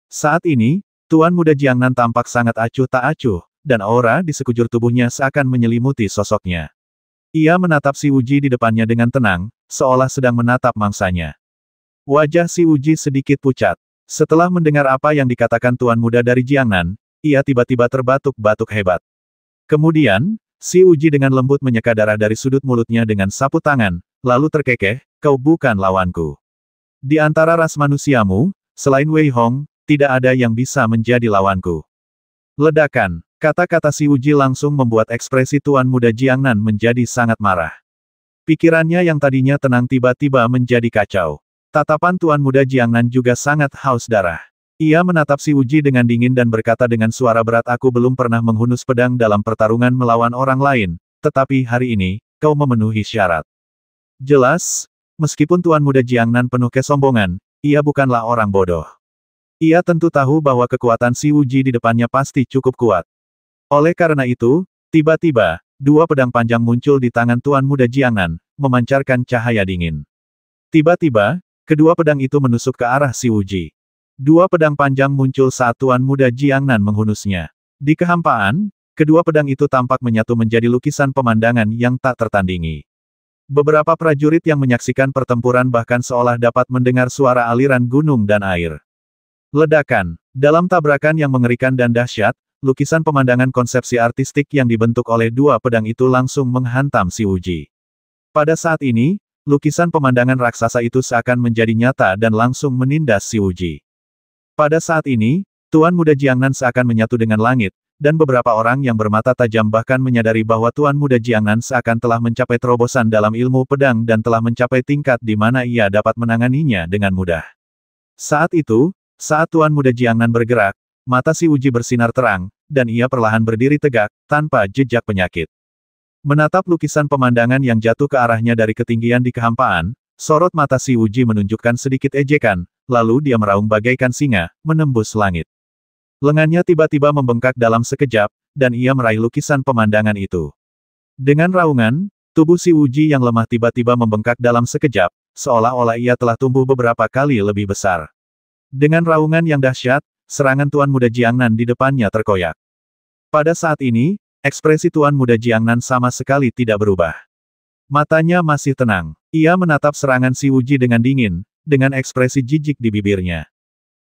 Saat ini, Tuan Muda Jiangnan tampak sangat acuh tak acuh, dan aura di sekujur tubuhnya seakan menyelimuti sosoknya. Ia menatap Si Wuji di depannya dengan tenang, seolah sedang menatap mangsanya. Wajah Si Wuji sedikit pucat. Setelah mendengar apa yang dikatakan Tuan Muda dari Jiangnan, ia tiba-tiba terbatuk-batuk hebat. Kemudian, Si Wuji dengan lembut menyeka darah dari sudut mulutnya dengan sapu tangan, lalu terkekeh, kau bukan lawanku. Di antara ras manusiamu, selain Wei Hong, tidak ada yang bisa menjadi lawanku. Ledakan, kata-kata Si Wuji langsung membuat ekspresi Tuan Muda Jiangnan menjadi sangat marah. Pikirannya yang tadinya tenang tiba-tiba menjadi kacau. Tatapan Tuan Muda Jiangnan juga sangat haus darah. Ia menatap Si Wuji dengan dingin dan berkata dengan suara berat, aku belum pernah menghunus pedang dalam pertarungan melawan orang lain, tetapi hari ini, kau memenuhi syarat. Jelas, meskipun Tuan Muda Jiangnan penuh kesombongan, ia bukanlah orang bodoh. Ia tentu tahu bahwa kekuatan Si Wuji di depannya pasti cukup kuat. Oleh karena itu, tiba-tiba, dua pedang panjang muncul di tangan Tuan Muda Jiangnan, memancarkan cahaya dingin. Tiba-tiba, kedua pedang itu menusuk ke arah Si Wuji. Dua pedang panjang muncul saat Tuan Muda Jiangnan menghunusnya. Di kehampaan, kedua pedang itu tampak menyatu menjadi lukisan pemandangan yang tak tertandingi. Beberapa prajurit yang menyaksikan pertempuran bahkan seolah dapat mendengar suara aliran gunung dan air. Ledakan. Dalam tabrakan yang mengerikan dan dahsyat, lukisan pemandangan konsepsi artistik yang dibentuk oleh dua pedang itu langsung menghantam Si Wuji. Pada saat ini, lukisan pemandangan raksasa itu seakan menjadi nyata dan langsung menindas Si Wuji. Pada saat ini, Tuan Muda Jiangnan seakan menyatu dengan langit, dan beberapa orang yang bermata tajam bahkan menyadari bahwa Tuan Muda Jiangnan seakan telah mencapai terobosan dalam ilmu pedang dan telah mencapai tingkat di mana ia dapat menanganinya dengan mudah. Saat itu, saat Tuan Muda Jiangnan bergerak, mata Si Wuji bersinar terang, dan ia perlahan berdiri tegak, tanpa jejak penyakit. Menatap lukisan pemandangan yang jatuh ke arahnya dari ketinggian di kehampaan, sorot mata Si Wuji menunjukkan sedikit ejekan, lalu dia meraung bagaikan singa, menembus langit. Lengannya tiba-tiba membengkak dalam sekejap, dan ia meraih lukisan pemandangan itu. Dengan raungan, tubuh Si Wuji yang lemah tiba-tiba membengkak dalam sekejap, seolah-olah ia telah tumbuh beberapa kali lebih besar. Dengan raungan yang dahsyat, serangan Tuan Muda Jiangnan di depannya terkoyak. Pada saat ini, ekspresi Tuan Muda Jiangnan sama sekali tidak berubah. Matanya masih tenang. Ia menatap serangan Si Wuji dengan dingin, dengan ekspresi jijik di bibirnya.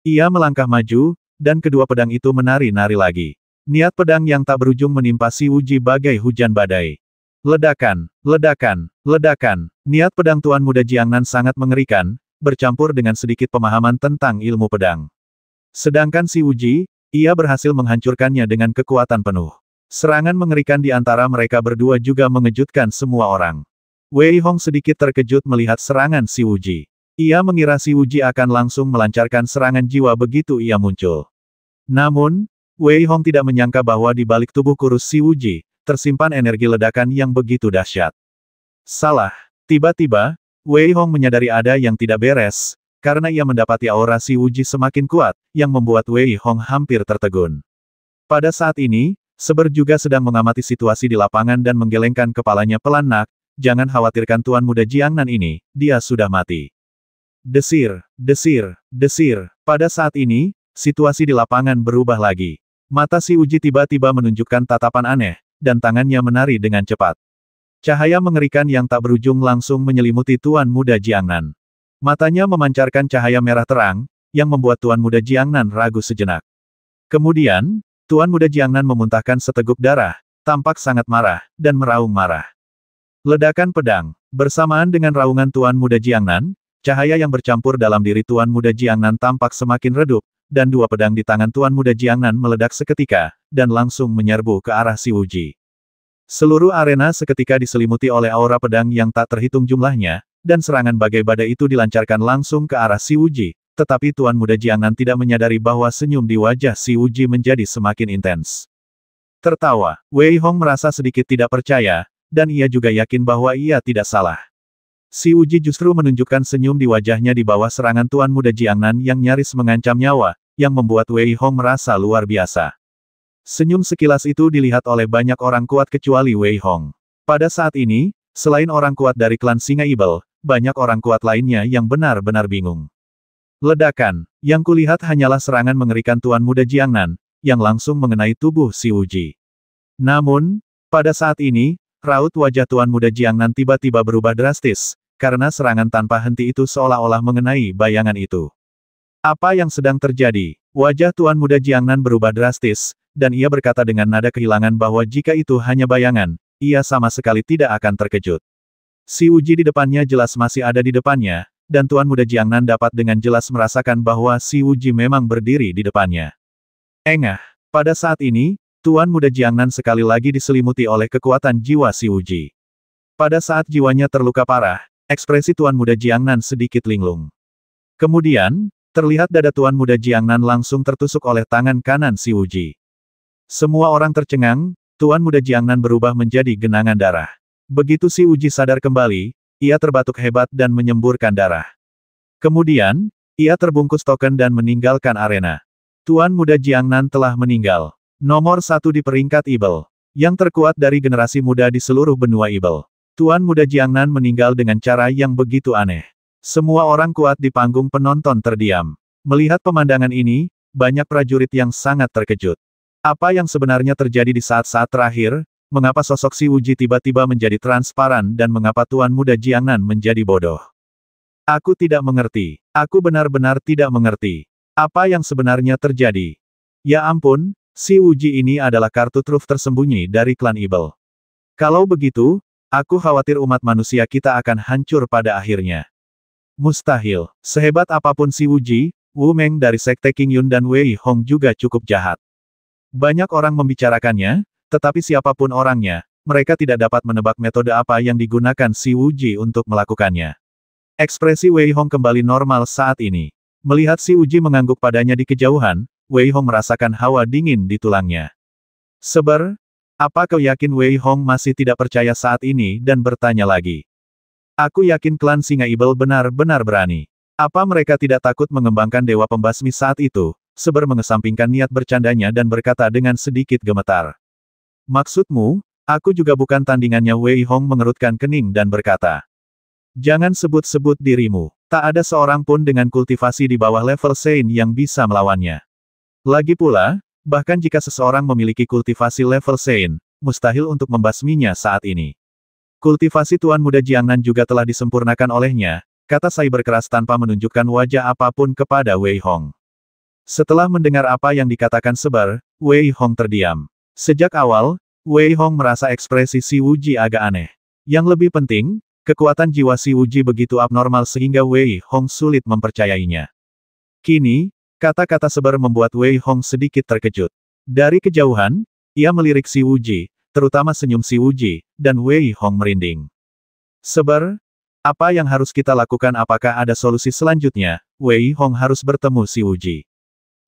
Ia melangkah maju, dan kedua pedang itu menari-nari lagi. Niat pedang yang tak berujung menimpa Si Wuji bagai hujan badai. Ledakan, ledakan, ledakan. Niat pedang Tuan Muda Jiangnan sangat mengerikan, bercampur dengan sedikit pemahaman tentang ilmu pedang. Sedangkan Si Wuji, ia berhasil menghancurkannya dengan kekuatan penuh. Serangan mengerikan di antara mereka berdua juga mengejutkan semua orang. Wei Hong sedikit terkejut melihat serangan Si Wuji. Ia mengira Si Wuji akan langsung melancarkan serangan jiwa begitu ia muncul. Namun, Wei Hong tidak menyangka bahwa di balik tubuh kurus Si Wuji, tersimpan energi ledakan yang begitu dahsyat. Salah. Tiba-tiba, Wei Hong menyadari ada yang tidak beres, karena ia mendapati aura Si Wuji semakin kuat, yang membuat Wei Hong hampir tertegun. Pada saat ini, Seber juga sedang mengamati situasi di lapangan dan menggelengkan kepalanya pelan. Nak, jangan khawatirkan Tuan Muda Jiangnan ini, dia sudah mati. Desir, desir, desir. Pada saat ini, situasi di lapangan berubah lagi. Mata Si Wuji tiba-tiba menunjukkan tatapan aneh, dan tangannya menari dengan cepat. Cahaya mengerikan yang tak berujung langsung menyelimuti Tuan Muda Jiangnan. Matanya memancarkan cahaya merah terang, yang membuat Tuan Muda Jiangnan ragu sejenak. Kemudian, Tuan Muda Jiangnan memuntahkan seteguk darah, tampak sangat marah, dan meraung marah. Ledakan pedang. Bersamaan dengan raungan Tuan Muda Jiangnan, cahaya yang bercampur dalam diri Tuan Muda Jiangnan tampak semakin redup, dan dua pedang di tangan Tuan Muda Jiangnan meledak seketika, dan langsung menyerbu ke arah Si Wuji. Seluruh arena seketika diselimuti oleh aura pedang yang tak terhitung jumlahnya, dan serangan bagai badai itu dilancarkan langsung ke arah Si Wuji, tetapi Tuan Muda Jiangnan tidak menyadari bahwa senyum di wajah Si Wuji menjadi semakin intens. Tertawa, Wei Hong merasa sedikit tidak percaya, dan ia juga yakin bahwa ia tidak salah. Si Wuji justru menunjukkan senyum di wajahnya di bawah serangan Tuan Muda Jiangnan yang nyaris mengancam nyawa, yang membuat Wei Hong merasa luar biasa. Senyum sekilas itu dilihat oleh banyak orang kuat kecuali Wei Hong. Pada saat ini, selain orang kuat dari klan Singa Ibel, banyak orang kuat lainnya yang benar-benar bingung. Ledakan, yang kulihat hanyalah serangan mengerikan Tuan Muda Jiangnan, yang langsung mengenai tubuh si Wuji. Namun, pada saat ini, raut wajah Tuan Muda Jiangnan tiba-tiba berubah drastis, karena serangan tanpa henti itu seolah-olah mengenai bayangan itu. Apa yang sedang terjadi? Wajah Tuan Muda Jiangnan berubah drastis, dan ia berkata dengan nada kehilangan bahwa jika itu hanya bayangan, ia sama sekali tidak akan terkejut. Si Wuji di depannya jelas masih ada di depannya, dan Tuan Muda Jiangnan dapat dengan jelas merasakan bahwa si Wuji memang berdiri di depannya. Engah, pada saat ini, Tuan Muda Jiangnan sekali lagi diselimuti oleh kekuatan jiwa si Wuji. Pada saat jiwanya terluka parah, ekspresi Tuan Muda Jiangnan sedikit linglung. Kemudian, terlihat dada Tuan Muda Jiangnan langsung tertusuk oleh tangan kanan si Wuji. Semua orang tercengang, Tuan Muda Jiangnan berubah menjadi genangan darah. Begitu si Wuji sadar kembali, ia terbatuk hebat dan menyemburkan darah. Kemudian, ia terbungkus token dan meninggalkan arena. Tuan Muda Jiangnan telah meninggal. Nomor 1 di peringkat Ibel. Yang terkuat dari generasi muda di seluruh benua Ibel. Tuan Muda Jiangnan meninggal dengan cara yang begitu aneh. Semua orang kuat di panggung penonton terdiam. Melihat pemandangan ini, banyak prajurit yang sangat terkejut. Apa yang sebenarnya terjadi di saat-saat terakhir? Mengapa sosok si Wuji tiba-tiba menjadi transparan dan mengapa Tuan Muda Jiangnan menjadi bodoh? Aku tidak mengerti. Aku benar-benar tidak mengerti. Apa yang sebenarnya terjadi? Ya ampun, si Wuji ini adalah kartu truf tersembunyi dari klan Ibel. Kalau begitu, aku khawatir umat manusia kita akan hancur pada akhirnya. Mustahil. Sehebat apapun si Wuji, Wu Meng dari Sekte Qingyun dan Wei Hong juga cukup jahat. Banyak orang membicarakannya, tetapi siapapun orangnya, mereka tidak dapat menebak metode apa yang digunakan si Wuji untuk melakukannya. Ekspresi Wei Hong kembali normal saat ini. Melihat si Wuji mengangguk padanya di kejauhan, Wei Hong merasakan hawa dingin di tulangnya. Seber, apa kau yakin Wei Hong masih tidak percaya saat ini dan bertanya lagi? Aku yakin klan Singa Ibel benar-benar berani. Apa mereka tidak takut mengembangkan dewa pembasmi saat itu? Seber mengesampingkan niat bercandanya dan berkata dengan sedikit gemetar. Maksudmu, aku juga bukan tandingannya. Wei Hong mengerutkan kening dan berkata. Jangan sebut-sebut dirimu. Tak ada seorang pun dengan kultivasi di bawah level Sein yang bisa melawannya. Lagi pula, bahkan jika seseorang memiliki kultivasi level Sein, mustahil untuk membasminya saat ini. Kultivasi Tuan Muda Jiangnan juga telah disempurnakan olehnya, kata Sai berkeras tanpa menunjukkan wajah apapun kepada Wei Hong. Setelah mendengar apa yang dikatakan Seber, Wei Hong terdiam. Sejak awal, Wei Hong merasa ekspresi si Wuji agak aneh. Yang lebih penting, kekuatan jiwa si Wuji begitu abnormal sehingga Wei Hong sulit mempercayainya. Kini, kata-kata Seber membuat Wei Hong sedikit terkejut. Dari kejauhan, ia melirik si Wuji, terutama senyum si Wuji, dan Wei Hong merinding. Seber, apa yang harus kita lakukan? Apakah ada solusi selanjutnya? Wei Hong harus bertemu si Wuji.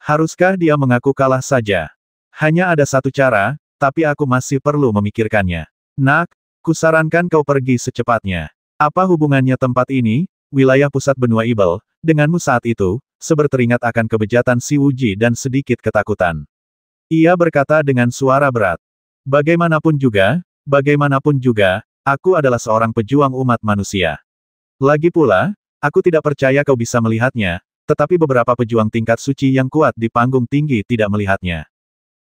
Haruskah dia mengaku kalah saja? Hanya ada satu cara, tapi aku masih perlu memikirkannya. Nak, kusarankan kau pergi secepatnya. Apa hubungannya tempat ini, wilayah pusat benua Ibel, denganmu saat itu? Seber teringat akan kebejatan si Wuji dan sedikit ketakutan. Ia berkata dengan suara berat. Bagaimanapun juga, aku adalah seorang pejuang umat manusia. Lagi pula, aku tidak percaya kau bisa melihatnya, tetapi beberapa pejuang tingkat suci yang kuat di panggung tinggi tidak melihatnya.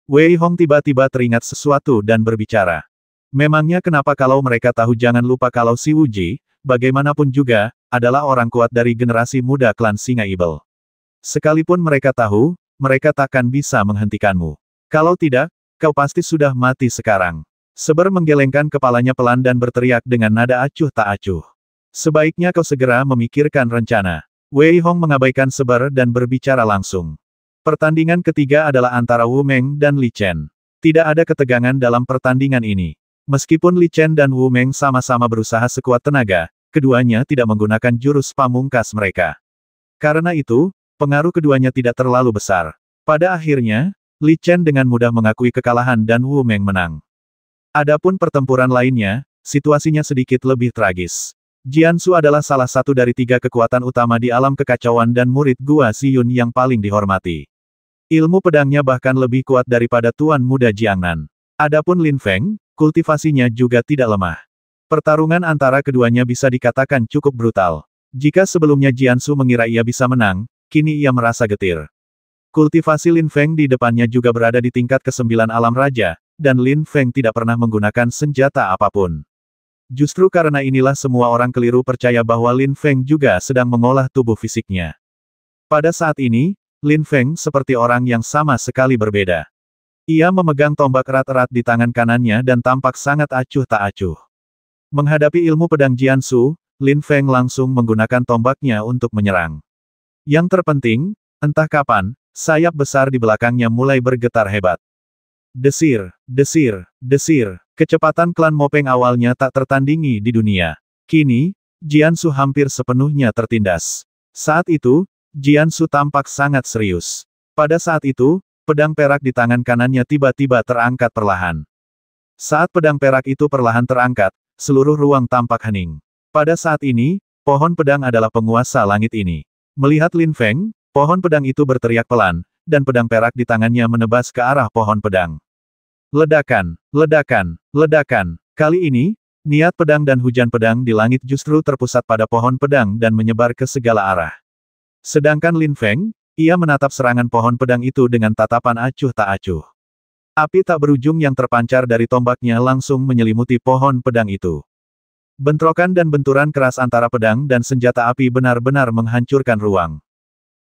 Wei Hong tiba-tiba teringat sesuatu dan berbicara. Memangnya kenapa kalau mereka tahu? Jangan lupa kalau si Wuji, bagaimanapun juga, adalah orang kuat dari generasi muda klan Singa Ibel. Sekalipun mereka tahu, mereka takkan bisa menghentikanmu. Kalau tidak, kau pasti sudah mati sekarang. Seber menggelengkan kepalanya pelan dan berteriak dengan nada acuh tak acuh. Sebaiknya kau segera memikirkan rencana. Wei Hong mengabaikan Seber dan berbicara langsung. Pertandingan ketiga adalah antara Wu Meng dan Li Chen. Tidak ada ketegangan dalam pertandingan ini. Meskipun Li Chen dan Wu Meng sama-sama berusaha sekuat tenaga, keduanya tidak menggunakan jurus pamungkas mereka. Karena itu, pengaruh keduanya tidak terlalu besar. Pada akhirnya, Li Chen dengan mudah mengakui kekalahan dan Wu Meng menang. Adapun pertempuran lainnya, situasinya sedikit lebih tragis. Jiansu adalah salah satu dari 3 kekuatan utama di alam kekacauan dan murid Gua Ziyun yang paling dihormati. Ilmu pedangnya bahkan lebih kuat daripada Tuan Muda Jiangnan. Adapun Lin Feng, kultivasinya juga tidak lemah. Pertarungan antara keduanya bisa dikatakan cukup brutal. Jika sebelumnya Jiansu mengira ia bisa menang, kini ia merasa getir. Kultivasi Lin Feng di depannya juga berada di tingkat ke-9 alam raja, dan Lin Feng tidak pernah menggunakan senjata apapun. Justru karena inilah semua orang keliru percaya bahwa Lin Feng juga sedang mengolah tubuh fisiknya. Pada saat ini, Lin Feng seperti orang yang sama sekali berbeda. Ia memegang tombak erat-erat di tangan kanannya dan tampak sangat acuh tak acuh. Menghadapi ilmu pedang Jiansu, Lin Feng langsung menggunakan tombaknya untuk menyerang. Yang terpenting, entah kapan, sayap besar di belakangnya mulai bergetar hebat. Desir, desir, desir, kecepatan klan Mopeng awalnya tak tertandingi di dunia. Kini, Jiansu hampir sepenuhnya tertindas. Saat itu, Jiansu tampak sangat serius. Pada saat itu, pedang perak di tangan kanannya tiba-tiba terangkat perlahan. Saat pedang perak itu perlahan terangkat, seluruh ruang tampak hening. Pada saat ini, pohon pedang adalah penguasa langit ini. Melihat Lin Feng, pohon pedang itu berteriak pelan, dan pedang perak di tangannya menebas ke arah pohon pedang. Ledakan, ledakan, ledakan. Kali ini, niat pedang dan hujan pedang di langit justru terpusat pada pohon pedang dan menyebar ke segala arah. Sedangkan Lin Feng, ia menatap serangan pohon pedang itu dengan tatapan acuh tak acuh. Api tak berujung yang terpancar dari tombaknya langsung menyelimuti pohon pedang itu. Bentrokan dan benturan keras antara pedang dan senjata api benar-benar menghancurkan ruang.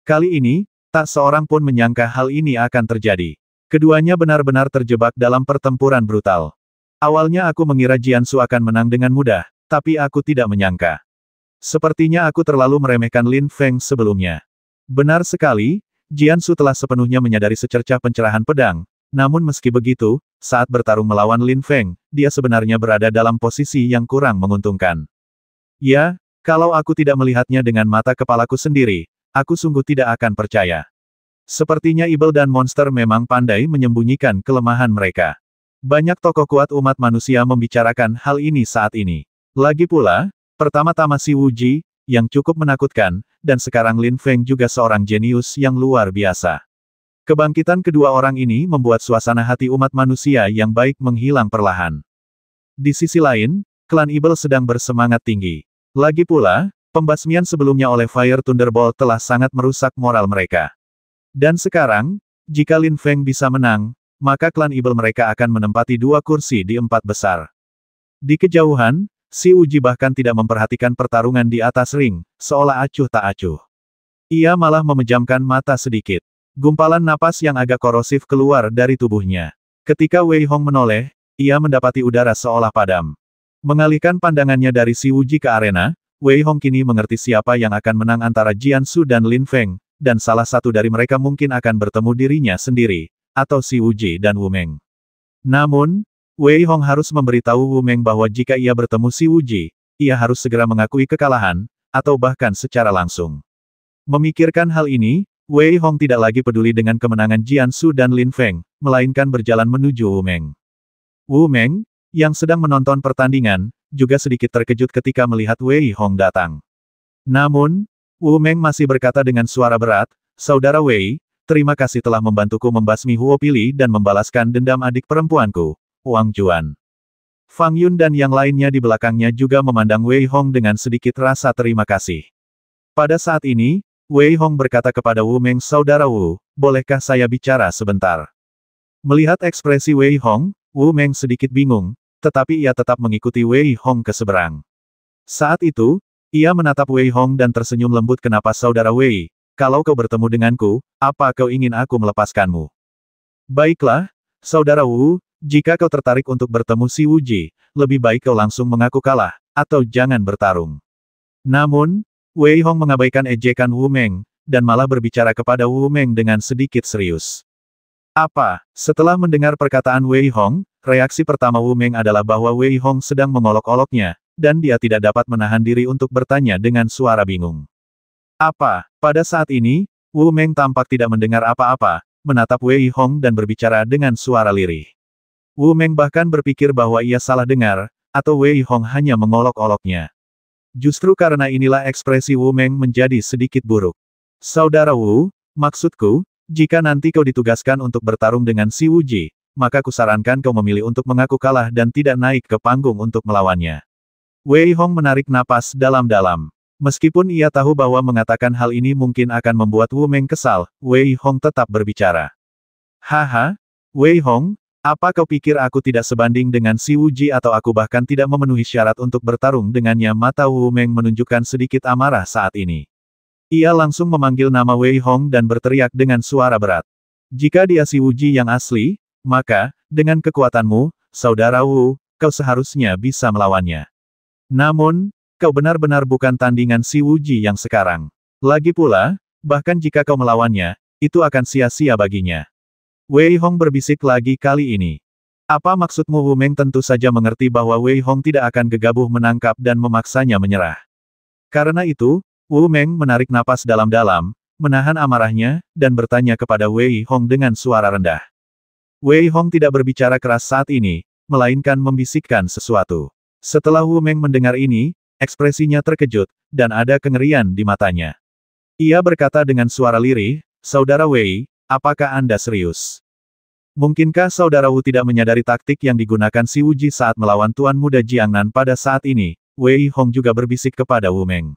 Kali ini, tak seorang pun menyangka hal ini akan terjadi. Keduanya benar-benar terjebak dalam pertempuran brutal. Awalnya aku mengira Jiansu akan menang dengan mudah, tapi aku tidak menyangka. Sepertinya aku terlalu meremehkan Lin Feng sebelumnya. Benar sekali, Jiansu telah sepenuhnya menyadari secercah pencerahan pedang. Namun meski begitu, saat bertarung melawan Lin Feng, dia sebenarnya berada dalam posisi yang kurang menguntungkan. Ya, kalau aku tidak melihatnya dengan mata kepalaku sendiri, aku sungguh tidak akan percaya. Sepertinya Ibel dan monster memang pandai menyembunyikan kelemahan mereka. Banyak tokoh kuat umat manusia membicarakan hal ini saat ini. Lagi pula, pertama-tama si Wuji, yang cukup menakutkan, dan sekarang Lin Feng juga seorang jenius yang luar biasa. Kebangkitan kedua orang ini membuat suasana hati umat manusia yang baik menghilang perlahan. Di sisi lain, klan Ibel sedang bersemangat tinggi. Lagi pula, pembasmian sebelumnya oleh Fire Thunderbolt telah sangat merusak moral mereka. Dan sekarang, jika Lin Feng bisa menang, maka klan Ibel mereka akan menempati 2 kursi di 4 besar. Di kejauhan, si Uji bahkan tidak memperhatikan pertarungan di atas ring, seolah acuh tak acuh. Ia malah memejamkan mata sedikit. Gumpalan napas yang agak korosif keluar dari tubuhnya. Ketika Wei Hong menoleh, ia mendapati udara seolah padam. Mengalihkan pandangannya dari si Wuji ke arena, Wei Hong kini mengerti siapa yang akan menang antara Jiansu dan Lin Feng, dan salah satu dari mereka mungkin akan bertemu dirinya sendiri, atau si Wuji dan Wu Meng. Namun, Wei Hong harus memberitahu Wu Meng bahwa jika ia bertemu si Wuji, ia harus segera mengakui kekalahan, atau bahkan secara langsung. Memikirkan hal ini, Wei Hong tidak lagi peduli dengan kemenangan Jiansu dan Lin Feng, melainkan berjalan menuju Wu Meng. Wu Meng, yang sedang menonton pertandingan, juga sedikit terkejut ketika melihat Wei Hong datang. Namun, Wu Meng masih berkata dengan suara berat, "Saudara Wei, terima kasih telah membantuku membasmi Huo Pili dan membalaskan dendam adik perempuanku, Wang Juan." Fang Yun dan yang lainnya di belakangnya juga memandang Wei Hong dengan sedikit rasa terima kasih. Pada saat ini, Wei Hong berkata kepada Wu Meng, "Saudara Wu, bolehkah saya bicara sebentar?" Melihat ekspresi Wei Hong, Wu Meng sedikit bingung, tetapi ia tetap mengikuti Wei Hong ke seberang. Saat itu, ia menatap Wei Hong dan tersenyum lembut. "Kenapa saudara Wei? Kalau kau bertemu denganku, apa kau ingin aku melepaskanmu?" "Baiklah, saudara Wu, jika kau tertarik untuk bertemu si Wuji, lebih baik kau langsung mengaku kalah, atau jangan bertarung." Namun, Wei Hong mengabaikan ejekan Wu Meng, dan malah berbicara kepada Wu Meng dengan sedikit serius. "Apa?" Setelah mendengar perkataan Wei Hong, reaksi pertama Wu Meng adalah bahwa Wei Hong sedang mengolok-oloknya, dan dia tidak dapat menahan diri untuk bertanya dengan suara bingung. "Apa?" Pada saat ini, Wu Meng tampak tidak mendengar apa-apa, menatap Wei Hong dan berbicara dengan suara lirih. Wu Meng bahkan berpikir bahwa ia salah dengar, atau Wei Hong hanya mengolok-oloknya. Justru karena inilah ekspresi Wu Meng menjadi sedikit buruk. "Saudara Wu, maksudku, Jika nanti kau ditugaskan untuk bertarung dengan si Wuji, maka kusarankan kau memilih untuk mengaku kalah dan tidak naik ke panggung untuk melawannya. Wei Hong menarik napas dalam-dalam. Meskipun ia tahu bahwa mengatakan hal ini mungkin akan membuat Wu Meng kesal, Wei Hong tetap berbicara. Haha, Wei Hong, apa kau pikir aku tidak sebanding dengan si Wuji atau aku bahkan tidak memenuhi syarat untuk bertarung dengannya? Mata Wu Meng menunjukkan sedikit amarah saat ini. Ia langsung memanggil nama Wei Hong dan berteriak dengan suara berat. Jika dia si Wuji yang asli, maka, dengan kekuatanmu, Saudara Wu, kau seharusnya bisa melawannya. Namun, kau benar-benar bukan tandingan si Wuji yang sekarang. Lagi pula, bahkan jika kau melawannya, itu akan sia-sia baginya. Wei Hong berbisik lagi kali ini. Apa maksudmu? Wu Meng tentu saja mengerti bahwa Wei Hong tidak akan gegabah menangkap dan memaksanya menyerah. Karena itu, Wu Meng menarik napas dalam-dalam, menahan amarahnya, dan bertanya kepada Wei Hong dengan suara rendah. Wei Hong tidak berbicara keras saat ini, melainkan membisikkan sesuatu. Setelah Wu Meng mendengar ini, ekspresinya terkejut, dan ada kengerian di matanya. Ia berkata dengan suara lirih, Saudara Wei, apakah Anda serius? Mungkinkah Saudara Wu tidak menyadari taktik yang digunakan si Wuji saat melawan Tuan Muda Jiangnan pada saat ini? Wei Hong juga berbisik kepada Wu Meng.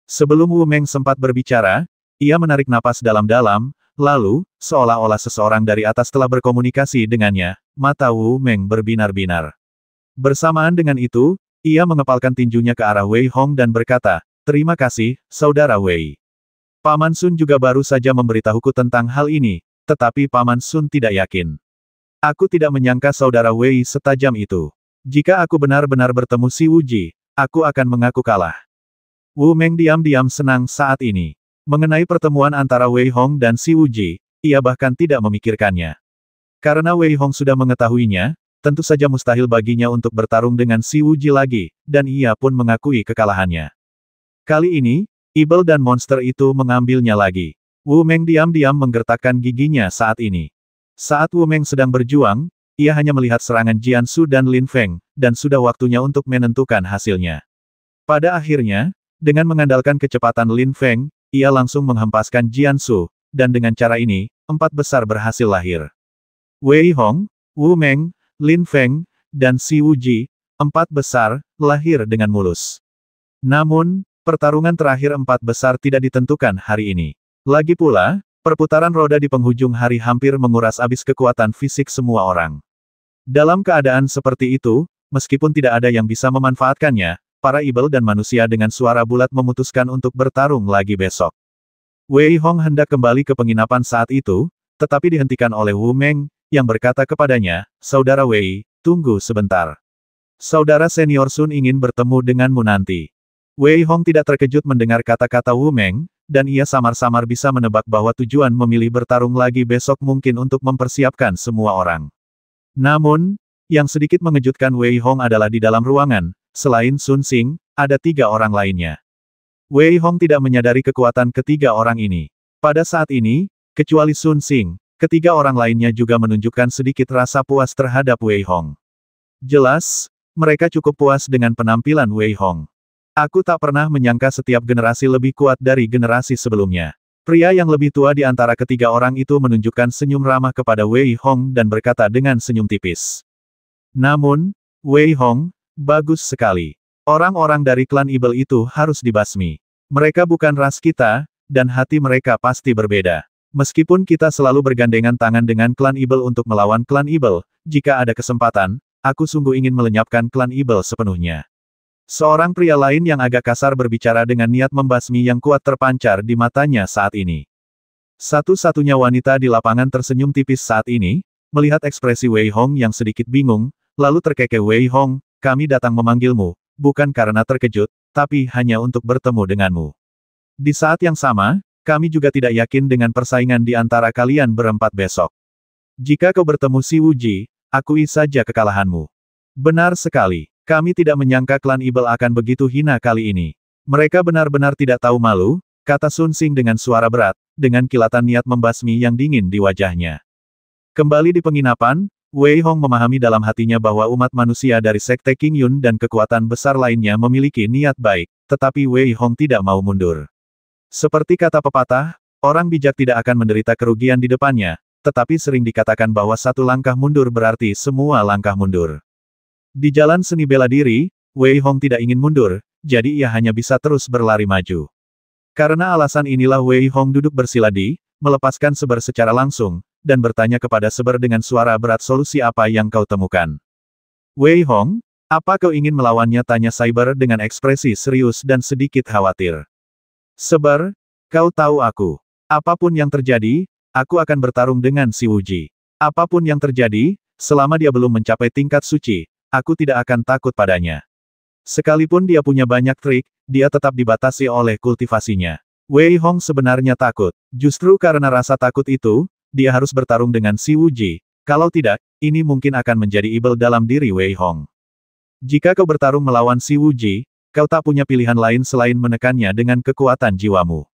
Sebelum Wu Meng sempat berbicara, ia menarik napas dalam-dalam, lalu, seolah-olah seseorang dari atas telah berkomunikasi dengannya, mata Wu Meng berbinar-binar. Bersamaan dengan itu, ia mengepalkan tinjunya ke arah Wei Hong dan berkata, terima kasih, Saudara Wei. Paman Sun juga baru saja memberitahuku tentang hal ini, tetapi Paman Sun tidak yakin. Aku tidak menyangka Saudara Wei setajam itu. Jika aku benar-benar bertemu si Wuji, aku akan mengaku kalah. Wu Meng diam-diam senang saat ini. Mengenai pertemuan antara Wei Hong dan si Wuji, ia bahkan tidak memikirkannya. Karena Wei Hong sudah mengetahuinya, tentu saja mustahil baginya untuk bertarung dengan si Wuji lagi, dan ia pun mengakui kekalahannya. Kali ini, Ibel dan monster itu mengambilnya lagi. Wu Meng diam-diam menggertakkan giginya saat ini. Saat Wu Meng sedang berjuang, ia hanya melihat serangan Jiansu dan Lin Feng, dan sudah waktunya untuk menentukan hasilnya. Pada akhirnya, dengan mengandalkan kecepatan Lin Feng, ia langsung menghempaskan Jiansu, dan dengan cara ini, 4 besar berhasil lahir. Wei Hong, Wu Meng, Lin Feng, dan si Wuji, 4 besar, lahir dengan mulus. Namun, pertarungan terakhir 4 besar tidak ditentukan hari ini. Lagi pula, perputaran roda di penghujung hari hampir menguras habis kekuatan fisik semua orang. Dalam keadaan seperti itu, meskipun tidak ada yang bisa memanfaatkannya, para ibel dan manusia dengan suara bulat memutuskan untuk bertarung lagi besok. Wei Hong hendak kembali ke penginapan saat itu, tetapi dihentikan oleh Wu Meng, yang berkata kepadanya, Saudara Wei, tunggu sebentar. Saudara senior Sun ingin bertemu denganmu nanti. Wei Hong tidak terkejut mendengar kata-kata Wu Meng, dan ia samar-samar bisa menebak bahwa tujuan memilih bertarung lagi besok mungkin untuk mempersiapkan semua orang. Namun, yang sedikit mengejutkan Wei Hong adalah di dalam ruangan, selain Sun Xing, ada 3 orang lainnya. Wei Hong tidak menyadari kekuatan ketiga orang ini. Pada saat ini, kecuali Sun Xing, ketiga orang lainnya juga menunjukkan sedikit rasa puas terhadap Wei Hong. Jelas, mereka cukup puas dengan penampilan Wei Hong. Aku tak pernah menyangka setiap generasi lebih kuat dari generasi sebelumnya. Pria yang lebih tua di antara ketiga orang itu menunjukkan senyum ramah kepada Wei Hong dan berkata dengan senyum tipis. Namun, Wei Hong, bagus sekali. Orang-orang dari klan Ibel itu harus dibasmi. Mereka bukan ras kita, dan hati mereka pasti berbeda. Meskipun kita selalu bergandengan tangan dengan klan Ibel untuk melawan klan Ibel, jika ada kesempatan, aku sungguh ingin melenyapkan klan Ibel sepenuhnya. Seorang pria lain yang agak kasar berbicara dengan niat membasmi yang kuat terpancar di matanya saat ini. Satu-satunya wanita di lapangan tersenyum tipis saat ini, melihat ekspresi Wei Hong yang sedikit bingung, lalu terkekeh. Wei Hong, kami datang memanggilmu, bukan karena terkejut, tapi hanya untuk bertemu denganmu. Di saat yang sama, kami juga tidak yakin dengan persaingan di antara kalian berempat besok. Jika kau bertemu si Wuji, akui saja kekalahanmu. Benar sekali, kami tidak menyangka klan Ibel akan begitu hina kali ini. Mereka benar-benar tidak tahu malu, kata Sun Xing dengan suara berat, dengan kilatan niat membasmi yang dingin di wajahnya. Kembali di penginapan, Wei Hong memahami dalam hatinya bahwa umat manusia dari Sekte King Yun dan kekuatan besar lainnya memiliki niat baik, tetapi Wei Hong tidak mau mundur. Seperti kata pepatah, Orang bijak tidak akan menderita kerugian di depannya, tetapi sering dikatakan bahwa satu langkah mundur berarti semua langkah mundur. Di jalan seni bela diri, Wei Hong tidak ingin mundur, jadi ia hanya bisa terus berlari maju. Karena alasan inilah Wei Hong duduk bersila melepaskan Seber secara langsung, dan bertanya kepada Seber dengan suara berat, solusi apa yang kau temukan? Wei Hong, apa kau ingin melawannya? Tanya Cyber dengan ekspresi serius dan sedikit khawatir. Seber, kau tahu aku. Apapun yang terjadi, aku akan bertarung dengan si Wuji. Apapun yang terjadi, selama dia belum mencapai tingkat suci, aku tidak akan takut padanya. Sekalipun dia punya banyak trik, dia tetap dibatasi oleh kultivasinya. Wei Hong sebenarnya takut. Justru karena rasa takut itu, dia harus bertarung dengan si Wuji. Kalau tidak, ini mungkin akan menjadi ibel dalam diri Wei Hong. Jika kau bertarung melawan si Wuji, kau tak punya pilihan lain selain menekannya dengan kekuatan jiwamu.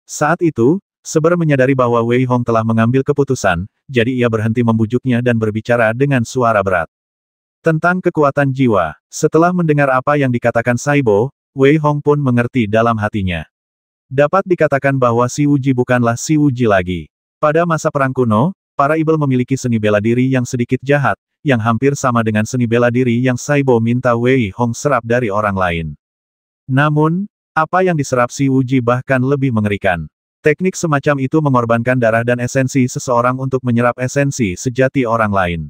Saat itu, Seber menyadari bahwa Wei Hong telah mengambil keputusan, jadi ia berhenti membujuknya dan berbicara dengan suara berat. Tentang kekuatan jiwa, setelah mendengar apa yang dikatakan Saibo, Wei Hong pun mengerti dalam hatinya. Dapat dikatakan bahwa si Wuji bukanlah si Wuji lagi. Pada masa perang kuno, para ibel memiliki seni bela diri yang sedikit jahat, yang hampir sama dengan seni bela diri yang Saibo minta Wei Hong serap dari orang lain. Namun, apa yang diserap si Wuji bahkan lebih mengerikan. Teknik semacam itu mengorbankan darah dan esensi seseorang untuk menyerap esensi sejati orang lain.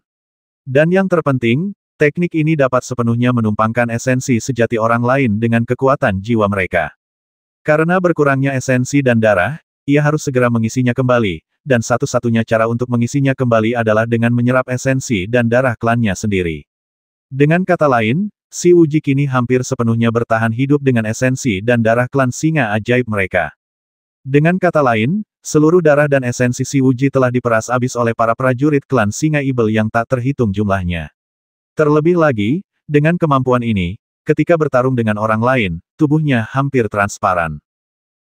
Dan yang terpenting, teknik ini dapat sepenuhnya menumpangkan esensi sejati orang lain dengan kekuatan jiwa mereka. Karena berkurangnya esensi dan darah, ia harus segera mengisinya kembali, dan satu-satunya cara untuk mengisinya kembali adalah dengan menyerap esensi dan darah klannya sendiri. Dengan kata lain, si Wuji kini hampir sepenuhnya bertahan hidup dengan esensi dan darah klan singa ajaib mereka. Dengan kata lain, seluruh darah dan esensi si Wuji telah diperas habis oleh para prajurit klan singa ibel yang tak terhitung jumlahnya. Terlebih lagi, dengan kemampuan ini, ketika bertarung dengan orang lain, tubuhnya hampir transparan.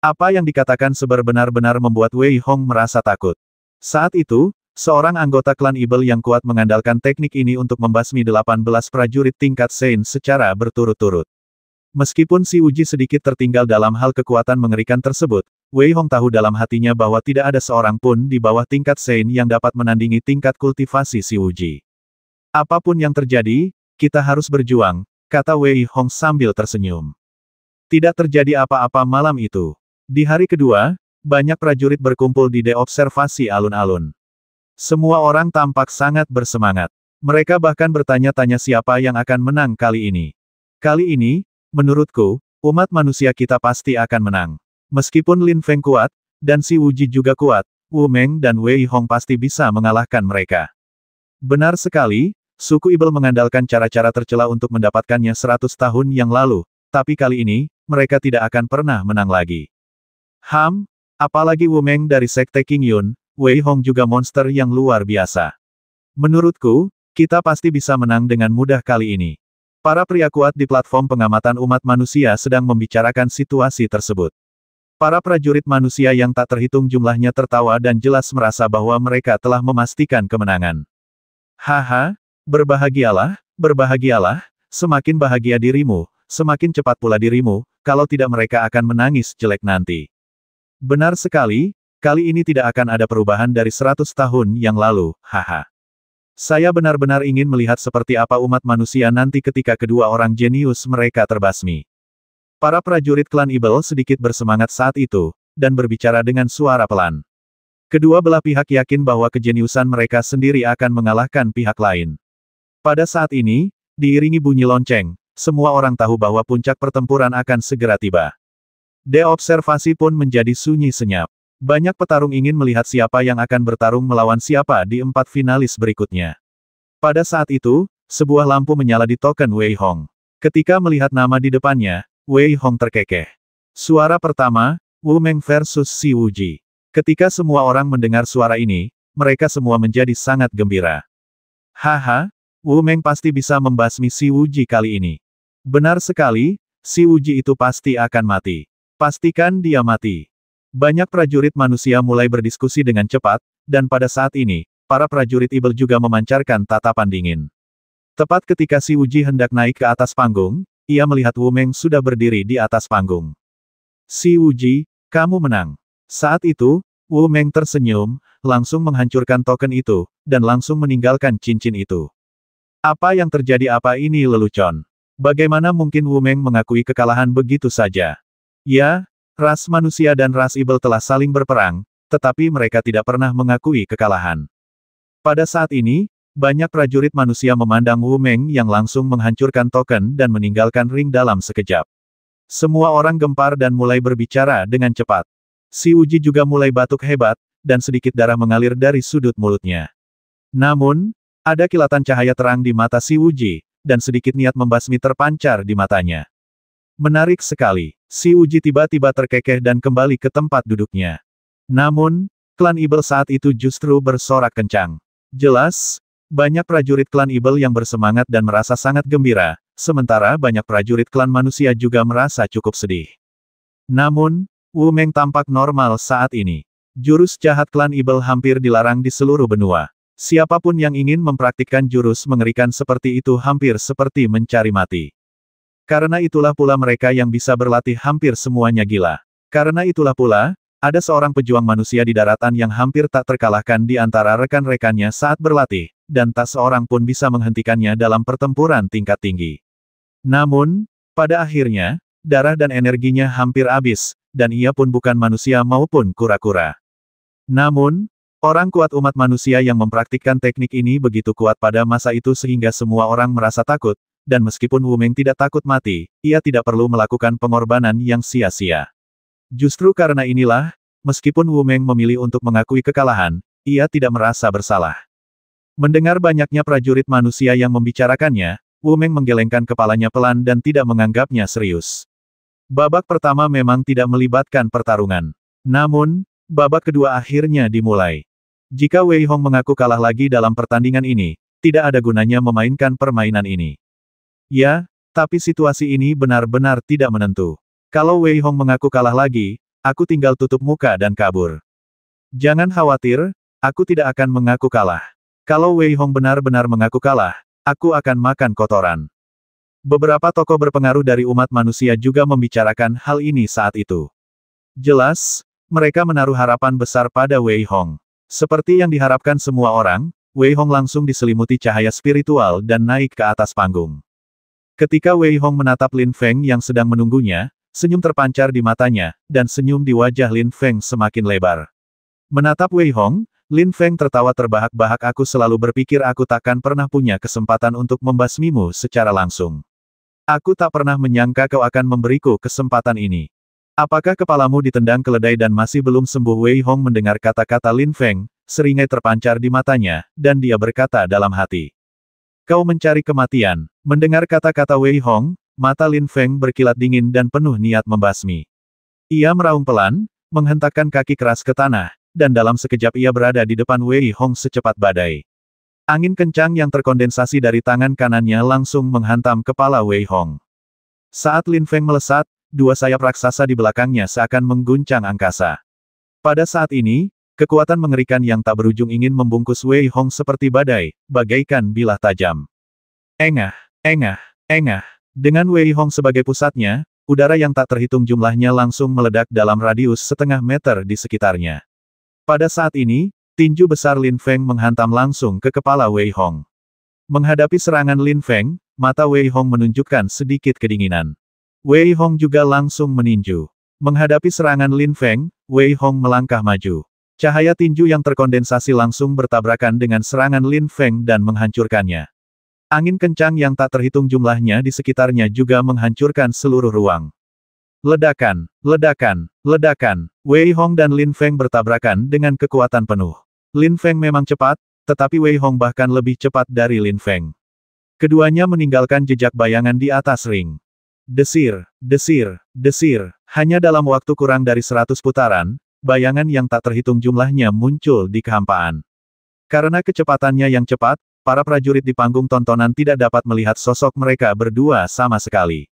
Apa yang dikatakan Seber benar-benar membuat Wei Hong merasa takut. Saat itu, seorang anggota klan ibel yang kuat mengandalkan teknik ini untuk membasmi 18 prajurit tingkat Sein secara berturut-turut. Meskipun si Wuji sedikit tertinggal dalam hal kekuatan mengerikan tersebut, Wei Hong tahu dalam hatinya bahwa tidak ada seorang pun di bawah tingkat Sein yang dapat menandingi tingkat kultivasi si Wuji. Apapun yang terjadi, kita harus berjuang, kata Wei Hong sambil tersenyum. Tidak terjadi apa-apa malam itu. Di hari kedua, banyak prajurit berkumpul di observasi alun-alun. Semua orang tampak sangat bersemangat. Mereka bahkan bertanya-tanya siapa yang akan menang kali ini. Kali ini, menurutku, umat manusia kita pasti akan menang. Meskipun Lin Feng kuat, dan si Wuji juga kuat, Wu Meng dan Wei Hong pasti bisa mengalahkan mereka. Benar sekali, suku ibel mengandalkan cara-cara tercela untuk mendapatkannya 100 tahun yang lalu, tapi kali ini, mereka tidak akan pernah menang lagi. Apalagi Wu Meng dari Sekte King Yun, Wei Hong juga monster yang luar biasa. Menurutku, kita pasti bisa menang dengan mudah kali ini. Para pria kuat di platform pengamatan umat manusia sedang membicarakan situasi tersebut. Para prajurit manusia yang tak terhitung jumlahnya tertawa dan jelas merasa bahwa mereka telah memastikan kemenangan. Haha, berbahagialah, berbahagialah, semakin bahagia dirimu, semakin cepat pula dirimu, kalau tidak mereka akan menangis jelek nanti. Benar sekali, kali ini tidak akan ada perubahan dari 100 tahun yang lalu, haha. Saya benar-benar ingin melihat seperti apa umat manusia nanti ketika kedua orang jenius mereka terbasmi. Para prajurit klan ibel sedikit bersemangat saat itu, dan berbicara dengan suara pelan. Kedua belah pihak yakin bahwa kejeniusan mereka sendiri akan mengalahkan pihak lain. Pada saat ini, diiringi bunyi lonceng, semua orang tahu bahwa puncak pertempuran akan segera tiba. Observasi pun menjadi sunyi senyap. Banyak petarung ingin melihat siapa yang akan bertarung melawan siapa di 4 finalis berikutnya. Pada saat itu, sebuah lampu menyala di token Wei Hong. Ketika melihat nama di depannya, Wei Hong terkekeh. Suara pertama, Wu Meng versus si Wuji. Ketika semua orang mendengar suara ini, mereka semua menjadi sangat gembira. Haha, Wu Meng pasti bisa membasmi si Wuji kali ini. Benar sekali, si Wuji itu pasti akan mati. Pastikan dia mati. Banyak prajurit manusia mulai berdiskusi dengan cepat, dan pada saat ini, para prajurit ibel juga memancarkan tatapan dingin. Tepat ketika si Wuji hendak naik ke atas panggung, ia melihat Wu Meng sudah berdiri di atas panggung. Si Wuji, kamu menang. Saat itu, Wu Meng tersenyum, langsung menghancurkan token itu, dan langsung meninggalkan cincin itu. Apa yang terjadi? Apa ini lelucon? Bagaimana mungkin Wu Meng mengakui kekalahan begitu saja? Ya, ras manusia dan ras ibel telah saling berperang, tetapi mereka tidak pernah mengakui kekalahan. Pada saat ini, banyak prajurit manusia memandang Wu Meng yang langsung menghancurkan token dan meninggalkan ring dalam sekejap. Semua orang gempar dan mulai berbicara dengan cepat. Si Uji juga mulai batuk hebat, dan sedikit darah mengalir dari sudut mulutnya. Namun, ada kilatan cahaya terang di mata si Uji, dan sedikit niat membasmi terpancar di matanya. Menarik sekali, si Uji tiba-tiba terkekeh dan kembali ke tempat duduknya. Namun, klan Ibel saat itu justru bersorak kencang. Jelas, banyak prajurit klan Ibel yang bersemangat dan merasa sangat gembira, sementara banyak prajurit klan manusia juga merasa cukup sedih. Namun, Wu Meng tampak normal saat ini. Jurus jahat klan Ibel hampir dilarang di seluruh benua. Siapapun yang ingin mempraktikkan jurus mengerikan seperti itu hampir seperti mencari mati. Karena itulah pula mereka yang bisa berlatih hampir semuanya gila. Karena itulah pula, ada seorang pejuang manusia di daratan yang hampir tak terkalahkan di antara rekan-rekannya saat berlatih, dan tak seorang pun bisa menghentikannya dalam pertempuran tingkat tinggi. Namun, pada akhirnya, darah dan energinya hampir habis, dan ia pun bukan manusia maupun kura-kura. Namun, orang kuat umat manusia yang mempraktikkan teknik ini begitu kuat pada masa itu sehingga semua orang merasa takut, dan meskipun Wu Meng tidak takut mati, ia tidak perlu melakukan pengorbanan yang sia-sia. Justru karena inilah, meskipun Wu Meng memilih untuk mengakui kekalahan, ia tidak merasa bersalah. Mendengar banyaknya prajurit manusia yang membicarakannya, Wu Meng menggelengkan kepalanya pelan dan tidak menganggapnya serius. Babak pertama memang tidak melibatkan pertarungan. Namun, babak kedua akhirnya dimulai. Jika Wei Hong mengaku kalah lagi dalam pertandingan ini, tidak ada gunanya memainkan permainan ini. Ya, tapi situasi ini benar-benar tidak menentu. Kalau Wei Hong mengaku kalah lagi, aku tinggal tutup muka dan kabur. Jangan khawatir, aku tidak akan mengaku kalah. Kalau Wei Hong benar-benar mengaku kalah, aku akan makan kotoran. Beberapa tokoh berpengaruh dari umat manusia juga membicarakan hal ini saat itu. Jelas, mereka menaruh harapan besar pada Wei Hong. Seperti yang diharapkan semua orang, Wei Hong langsung diselimuti cahaya spiritual dan naik ke atas panggung. Ketika Wei Hong menatap Lin Feng yang sedang menunggunya, senyum terpancar di matanya, dan senyum di wajah Lin Feng semakin lebar. Menatap Wei Hong, Lin Feng tertawa terbahak-bahak. Aku selalu berpikir aku takkan pernah punya kesempatan untuk membasmimu secara langsung. Aku tak pernah menyangka kau akan memberiku kesempatan ini. Apakah kepalamu ditendang keledai dan masih belum sembuh? Wei Hong mendengar kata-kata Lin Feng, seringai terpancar di matanya, dan dia berkata dalam hati. Kau mencari kematian. Mendengar kata-kata Wei Hong, mata Lin Feng berkilat dingin dan penuh niat membasmi. Ia meraung pelan, menghentakkan kaki keras ke tanah, dan dalam sekejap ia berada di depan Wei Hong secepat badai. Angin kencang yang terkondensasi dari tangan kanannya langsung menghantam kepala Wei Hong. Saat Lin Feng melesat, dua sayap raksasa di belakangnya seakan mengguncang angkasa. Pada saat ini, kekuatan mengerikan yang tak berujung ingin membungkus Wei Hong seperti badai, bagaikan bilah tajam. Engah, engah, engah. Dengan Wei Hong sebagai pusatnya, udara yang tak terhitung jumlahnya langsung meledak dalam radius setengah meter di sekitarnya. Pada saat ini, tinju besar Lin Feng menghantam langsung ke kepala Wei Hong. Menghadapi serangan Lin Feng, mata Wei Hong menunjukkan sedikit kedinginan. Wei Hong juga langsung meninju. Menghadapi serangan Lin Feng, Wei Hong melangkah maju. Cahaya tinju yang terkondensasi langsung bertabrakan dengan serangan Lin Feng dan menghancurkannya. Angin kencang yang tak terhitung jumlahnya di sekitarnya juga menghancurkan seluruh ruang. Ledakan, ledakan, ledakan. Wei Hong dan Lin Feng bertabrakan dengan kekuatan penuh. Lin Feng memang cepat, tetapi Wei Hong bahkan lebih cepat dari Lin Feng. Keduanya meninggalkan jejak bayangan di atas ring. Desir, desir, desir. Hanya dalam waktu kurang dari 100 putaran, bayangan yang tak terhitung jumlahnya muncul di kehampaan. Karena kecepatannya yang cepat, para prajurit di panggung tontonan tidak dapat melihat sosok mereka berdua sama sekali.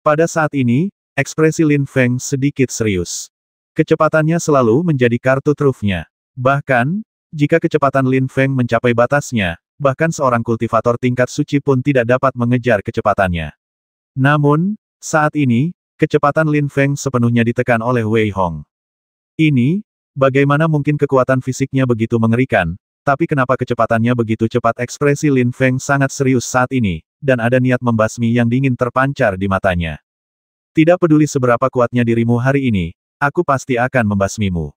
Pada saat ini, ekspresi Lin Feng sedikit serius. Kecepatannya selalu menjadi kartu trufnya. Bahkan, jika kecepatan Lin Feng mencapai batasnya, bahkan seorang kultivator tingkat suci pun tidak dapat mengejar kecepatannya. Namun, saat ini, kecepatan Lin Feng sepenuhnya ditekan oleh Wei Hong. Ini, Bagaimana mungkin kekuatan fisiknya begitu mengerikan, tapi kenapa kecepatannya begitu cepat? Ekspresi Lin Feng sangat serius saat ini, dan ada niat membasmi yang dingin terpancar di matanya. Tidak peduli seberapa kuatnya dirimu hari ini, aku pasti akan membasmimu.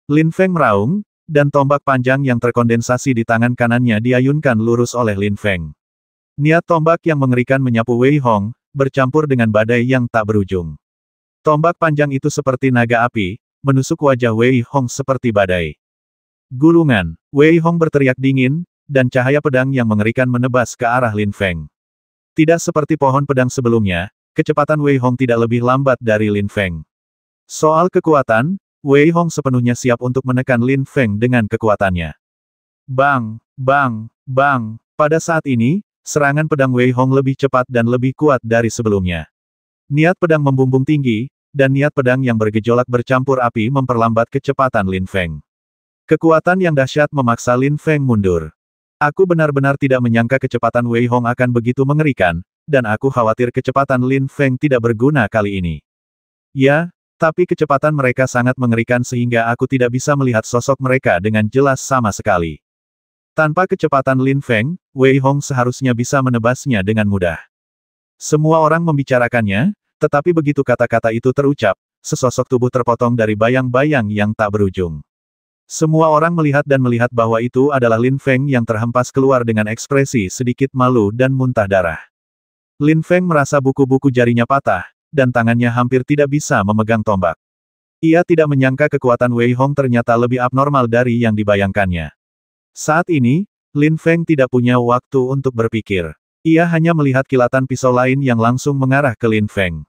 Lin Feng meraung, dan tombak panjang yang terkondensasi di tangan kanannya diayunkan lurus oleh Lin Feng. Niat tombak yang mengerikan menyapu Wei Hong, bercampur dengan badai yang tak berujung. Tombak panjang itu seperti naga api, menusuk wajah Wei Hong seperti badai. Gulungan, Wei Hong berteriak dingin, dan cahaya pedang yang mengerikan menebas ke arah Lin Feng. Tidak seperti pohon pedang sebelumnya, kecepatan Wei Hong tidak lebih lambat dari Lin Feng. Soal kekuatan, Wei Hong sepenuhnya siap untuk menekan Lin Feng dengan kekuatannya. Bang, bang, bang. Pada saat ini, serangan pedang Wei Hong lebih cepat dan lebih kuat dari sebelumnya. Niat pedang membumbung tinggi, dan niat pedang yang bergejolak bercampur api memperlambat kecepatan Lin Feng. Kekuatan yang dahsyat memaksa Lin Feng mundur. Aku benar-benar tidak menyangka kecepatan Wei Hong akan begitu mengerikan, dan aku khawatir kecepatan Lin Feng tidak berguna kali ini. Ya, tapi kecepatan mereka sangat mengerikan sehingga aku tidak bisa melihat sosok mereka dengan jelas sama sekali. Tanpa kecepatan Lin Feng, Wei Hong seharusnya bisa menebasnya dengan mudah. Semua orang membicarakannya, tetapi begitu kata-kata itu terucap, sesosok tubuh terpotong dari bayang-bayang yang tak berujung. Semua orang melihat dan melihat bahwa itu adalah Lin Feng yang terhempas keluar dengan ekspresi sedikit malu dan muntah darah. Lin Feng merasa buku-buku jarinya patah, dan tangannya hampir tidak bisa memegang tombak. Ia tidak menyangka kekuatan Wei Hong ternyata lebih abnormal dari yang dibayangkannya. Saat ini, Lin Feng tidak punya waktu untuk berpikir. Ia hanya melihat kilatan pisau lain yang langsung mengarah ke Lin Feng.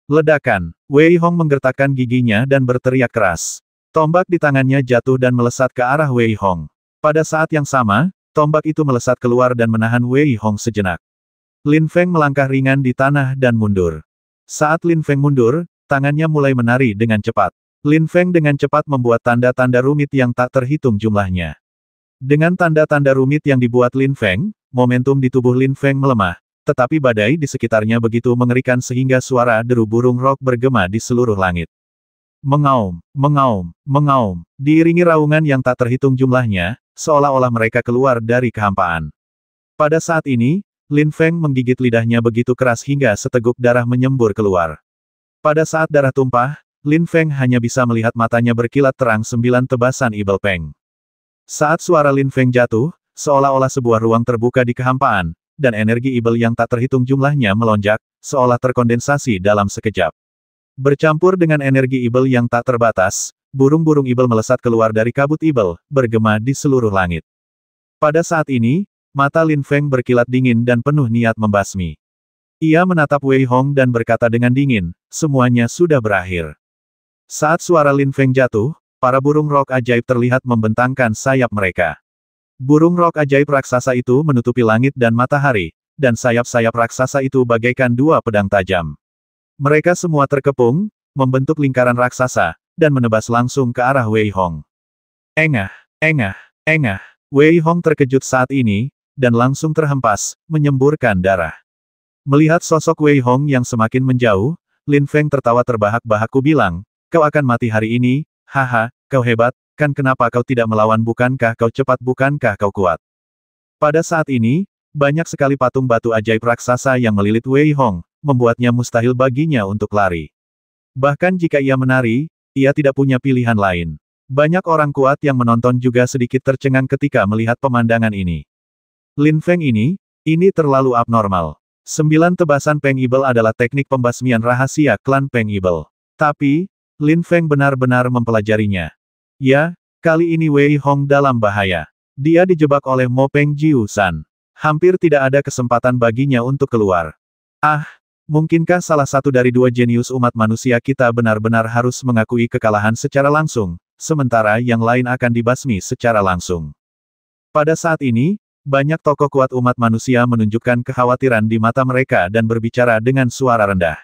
Ledakan, Wei Hong menggertakkan giginya dan berteriak keras. Tombak di tangannya jatuh dan melesat ke arah Wei Hong. Pada saat yang sama, tombak itu melesat keluar dan menahan Wei Hong sejenak. Lin Feng melangkah ringan di tanah dan mundur. Saat Lin Feng mundur, tangannya mulai menari dengan cepat. Lin Feng dengan cepat membuat tanda-tanda rumit yang tak terhitung jumlahnya. Dengan tanda-tanda rumit yang dibuat Lin Feng, momentum di tubuh Lin Feng melemah, tetapi badai di sekitarnya begitu mengerikan sehingga suara deru burung rok bergema di seluruh langit. Mengaum, mengaum, mengaum, diiringi raungan yang tak terhitung jumlahnya, seolah-olah mereka keluar dari kehampaan. Pada saat ini, Lin Feng menggigit lidahnya begitu keras hingga seteguk darah menyembur keluar. Pada saat darah tumpah, Lin Feng hanya bisa melihat matanya berkilat terang 9 tebasan Ibel Peng. Saat suara Lin Feng jatuh, seolah-olah sebuah ruang terbuka di kehampaan, dan energi Ibel yang tak terhitung jumlahnya melonjak, seolah terkondensasi dalam sekejap. Bercampur dengan energi Ibel yang tak terbatas, burung-burung Ibel melesat keluar dari kabut Ibel, bergema di seluruh langit. Pada saat ini, mata Lin Feng berkilat dingin dan penuh niat membasmi. Ia menatap Wei Hong dan berkata dengan dingin, semuanya sudah berakhir. Saat suara Lin Feng jatuh, para burung rok ajaib terlihat membentangkan sayap mereka. Burung rok ajaib raksasa itu menutupi langit dan matahari, dan sayap-sayap raksasa itu bagaikan 2 pedang tajam. Mereka semua terkepung, membentuk lingkaran raksasa, dan menebas langsung ke arah Wei Hong. Engah, engah, engah. Wei Hong terkejut saat ini, dan langsung terhempas, menyemburkan darah. Melihat sosok Wei Hong yang semakin menjauh, Lin Feng tertawa terbahak-bahak bilang, kau akan mati hari ini, haha, kau hebat, kan kenapa kau tidak melawan bukankah kau cepat bukankah kau kuat. Pada saat ini, banyak sekali patung batu ajaib raksasa yang melilit Wei Hong, membuatnya mustahil baginya untuk lari. Bahkan jika ia menari, ia tidak punya pilihan lain. Banyak orang kuat yang menonton juga sedikit tercengang ketika melihat pemandangan ini. Lin Feng ini terlalu abnormal. 9 tebasan Peng Ibel adalah teknik pembasmian rahasia klan Peng Ibel. Tapi, Lin Feng benar-benar mempelajarinya. Ya, kali ini Wei Hong dalam bahaya. Dia dijebak oleh Mo Peng Jiu San. Hampir tidak ada kesempatan baginya untuk keluar. Ah, mungkinkah salah satu dari 2 jenius umat manusia kita benar-benar harus mengakui kekalahan secara langsung, sementara yang lain akan dibasmi secara langsung. Pada saat ini, banyak tokoh kuat umat manusia menunjukkan kekhawatiran di mata mereka dan berbicara dengan suara rendah.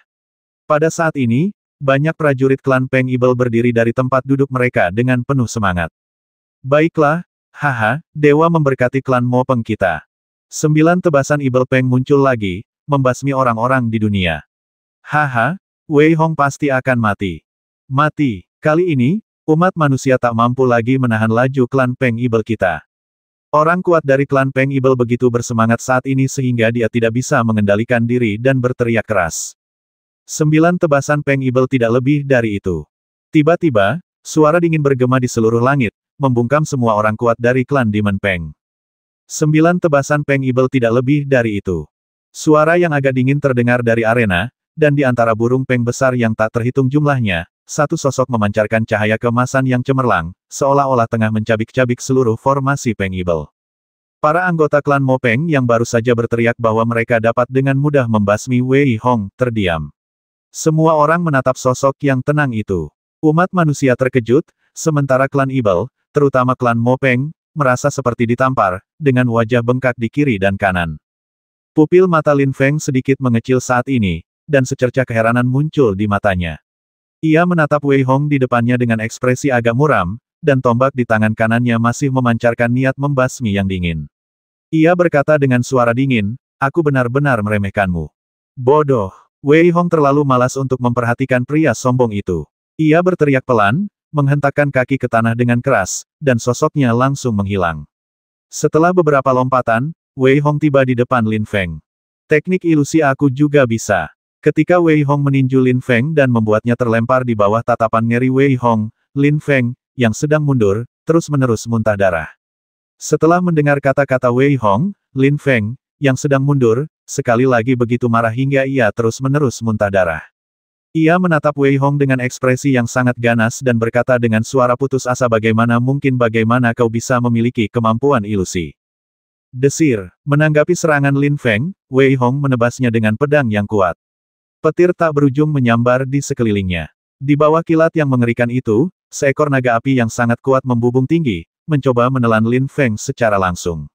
Pada saat ini, banyak prajurit klan Peng Ibel berdiri dari tempat duduk mereka dengan penuh semangat. Baiklah, haha, dewa memberkati klan Mo Peng kita. 9 tebasan Ibel Peng muncul lagi, membasmi orang-orang di dunia. Haha, Wei Hong pasti akan mati. Mati. Kali ini, Umat manusia tak mampu lagi menahan laju klan Peng Ibel kita. Orang kuat dari klan Peng Ibel begitu bersemangat saat ini sehingga dia tidak bisa mengendalikan diri dan berteriak keras. 9 tebasan Peng Ibel tidak lebih dari itu. Tiba-tiba, suara dingin bergema di seluruh langit, membungkam semua orang kuat dari klan Demon Peng. 9 tebasan Peng Ibel tidak lebih dari itu. Suara yang agak dingin terdengar dari arena, dan di antara burung Peng besar yang tak terhitung jumlahnya, satu sosok memancarkan cahaya keemasan yang cemerlang, seolah-olah tengah mencabik-cabik seluruh formasi Peng Ibel. Para anggota klan Mo Peng yang baru saja berteriak bahwa mereka dapat dengan mudah membasmi Wei Hong, terdiam. Semua orang menatap sosok yang tenang itu. Umat manusia terkejut, sementara klan Ibel, terutama klan Mo Peng, merasa seperti ditampar, dengan wajah bengkak di kiri dan kanan. Pupil mata Lin Feng sedikit mengecil saat ini, dan secercah keheranan muncul di matanya. Ia menatap Wei Hong di depannya dengan ekspresi agak muram, dan tombak di tangan kanannya masih memancarkan niat membasmi yang dingin. Ia berkata dengan suara dingin, "Aku benar-benar meremehkanmu." Bodoh. Wei Hong terlalu malas untuk memperhatikan pria sombong itu. Ia berteriak pelan, menghentakkan kaki ke tanah dengan keras, dan sosoknya langsung menghilang. Setelah beberapa lompatan, Wei Hong tiba di depan Lin Feng. Teknik ilusi aku juga bisa. Ketika Wei Hong meninju Lin Feng dan membuatnya terlempar di bawah tatapan ngeri Wei Hong, Lin Feng, yang sedang mundur, terus-menerus muntah darah. Setelah mendengar kata-kata Wei Hong, Lin Feng, yang sedang mundur, sekali lagi begitu marah hingga ia terus-menerus muntah darah. Ia menatap Wei Hong dengan ekspresi yang sangat ganas dan berkata dengan suara putus asa, bagaimana kau bisa memiliki kemampuan ilusi. Desir. Menanggapi serangan Lin Feng, Wei Hong menebasnya dengan pedang yang kuat. Petir tak berujung menyambar di sekelilingnya. Di bawah kilat yang mengerikan itu, seekor naga api yang sangat kuat membubung tinggi, mencoba menelan Lin Feng secara langsung.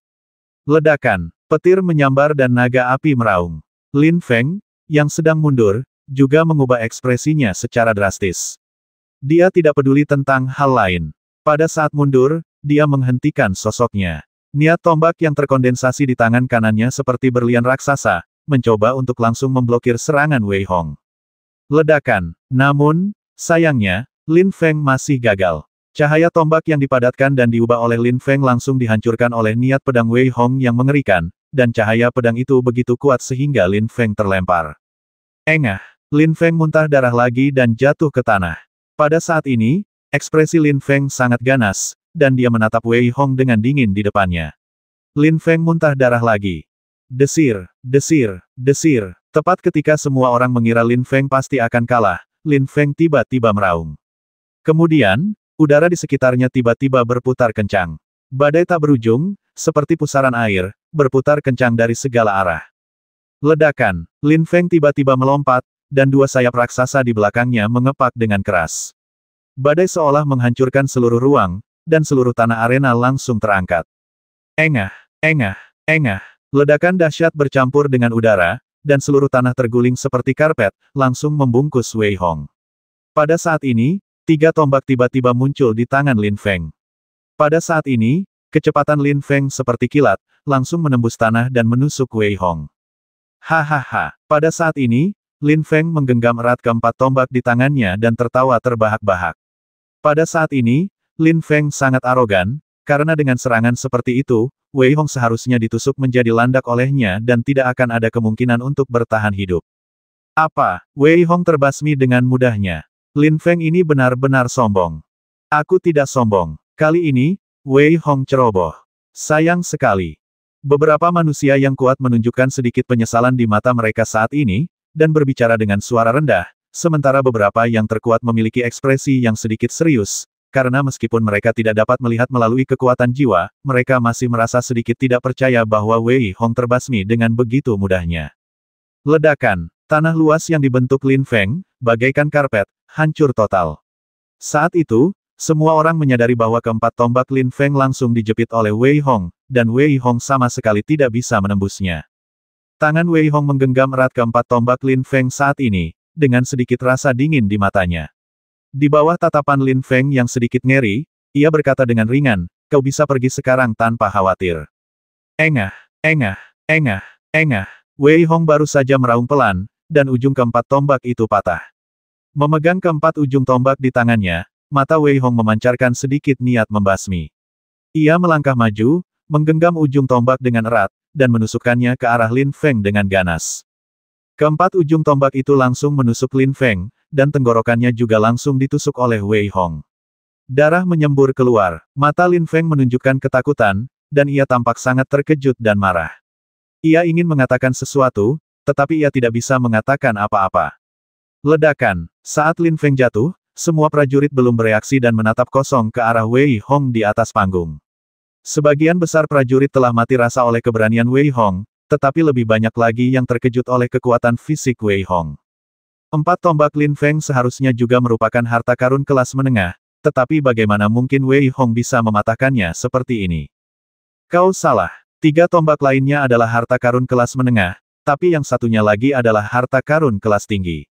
Ledakan. Petir menyambar dan naga api meraung. Lin Feng, yang sedang mundur, juga mengubah ekspresinya secara drastis. Dia tidak peduli tentang hal lain. Pada saat mundur, dia menghentikan sosoknya. Niat tombak yang terkondensasi di tangan kanannya seperti berlian raksasa, mencoba untuk langsung memblokir serangan Wei Hong. Ledakan. Namun, sayangnya, Lin Feng masih gagal. Cahaya tombak yang dipadatkan dan diubah oleh Lin Feng langsung dihancurkan oleh niat pedang Wei Hong yang mengerikan, dan cahaya pedang itu begitu kuat sehingga Lin Feng terlempar. Engah. Lin Feng muntah darah lagi dan jatuh ke tanah. Pada saat ini, ekspresi Lin Feng sangat ganas, dan dia menatap Wei Hong dengan dingin di depannya. Lin Feng muntah darah lagi. Desir, desir, desir. Tepat ketika semua orang mengira Lin Feng pasti akan kalah, Lin Feng tiba-tiba meraung. Kemudian, udara di sekitarnya tiba-tiba berputar kencang. Badai tak berujung, seperti pusaran air, berputar kencang dari segala arah. Ledakan. Lin Feng tiba-tiba melompat, dan dua sayap raksasa di belakangnya mengepak dengan keras. Badai seolah menghancurkan seluruh ruang, dan seluruh tanah arena langsung terangkat. Engah, engah, engah. Ledakan dahsyat bercampur dengan udara, dan seluruh tanah terguling seperti karpet, langsung membungkus Wei Hong. Pada saat ini, 3 tombak tiba-tiba muncul di tangan Lin Feng. Pada saat ini, kecepatan Lin Feng seperti kilat, langsung menembus tanah dan menusuk Wei Hong. Hahaha. Pada saat ini, Lin Feng menggenggam erat keempat tombak di tangannya dan tertawa terbahak-bahak. Pada saat ini, Lin Feng sangat arogan, karena dengan serangan seperti itu, Wei Hong seharusnya ditusuk menjadi landak olehnya dan tidak akan ada kemungkinan untuk bertahan hidup. Apa? Wei Hong terbasmi dengan mudahnya. Lin Feng ini benar-benar sombong. Aku tidak sombong. Kali ini, Wei Hong ceroboh. Sayang sekali. Beberapa manusia yang kuat menunjukkan sedikit penyesalan di mata mereka saat ini, dan berbicara dengan suara rendah, sementara beberapa yang terkuat memiliki ekspresi yang sedikit serius, karena meskipun mereka tidak dapat melihat melalui kekuatan jiwa, mereka masih merasa sedikit tidak percaya bahwa Wei Hong terbasmi dengan begitu mudahnya. Ledakan. Tanah luas yang dibentuk Lin Feng, bagaikan karpet, hancur total. Saat itu, semua orang menyadari bahwa keempat tombak Lin Feng langsung dijepit oleh Wei Hong, dan Wei Hong sama sekali tidak bisa menembusnya. Tangan Wei Hong menggenggam erat keempat tombak Lin Feng saat ini, dengan sedikit rasa dingin di matanya. Di bawah tatapan Lin Feng yang sedikit ngeri, ia berkata dengan ringan, kau bisa pergi sekarang tanpa khawatir. Engah, engah, engah, engah. Wei Hong baru saja meraung pelan, dan ujung keempat tombak itu patah. Memegang keempat ujung tombak di tangannya, mata Wei Hong memancarkan sedikit niat membasmi. Ia melangkah maju, menggenggam ujung tombak dengan erat, dan menusukkannya ke arah Lin Feng dengan ganas. Keempat ujung tombak itu langsung menusuk Lin Feng, dan tenggorokannya juga langsung ditusuk oleh Wei Hong. Darah menyembur keluar, mata Lin Feng menunjukkan ketakutan, dan ia tampak sangat terkejut dan marah. Ia ingin mengatakan sesuatu, tetapi ia tidak bisa mengatakan apa-apa. Ledakan. Saat Lin Feng jatuh, semua prajurit belum bereaksi dan menatap kosong ke arah Wei Hong di atas panggung. Sebagian besar prajurit telah mati rasa oleh keberanian Wei Hong, tetapi lebih banyak lagi yang terkejut oleh kekuatan fisik Wei Hong. 4 tombak Lin Feng seharusnya juga merupakan harta karun kelas menengah, tetapi bagaimana mungkin Wei Hong bisa mematahkannya seperti ini? Kau salah. 3 tombak lainnya adalah harta karun kelas menengah, tapi yang satunya lagi adalah harta karun kelas tinggi.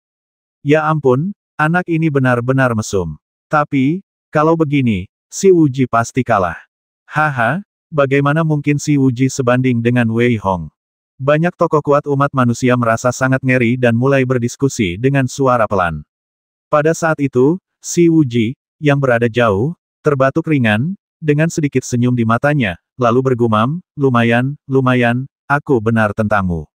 Ya ampun, anak ini benar-benar mesum. Tapi, kalau begini, si Wuji pasti kalah. Haha, bagaimana mungkin si Wuji sebanding dengan Wei Hong? Banyak tokoh kuat umat manusia merasa sangat ngeri dan mulai berdiskusi dengan suara pelan. Pada saat itu, si Wuji, yang berada jauh, terbatuk ringan, dengan sedikit senyum di matanya, lalu bergumam, lumayan, aku benar tentangmu.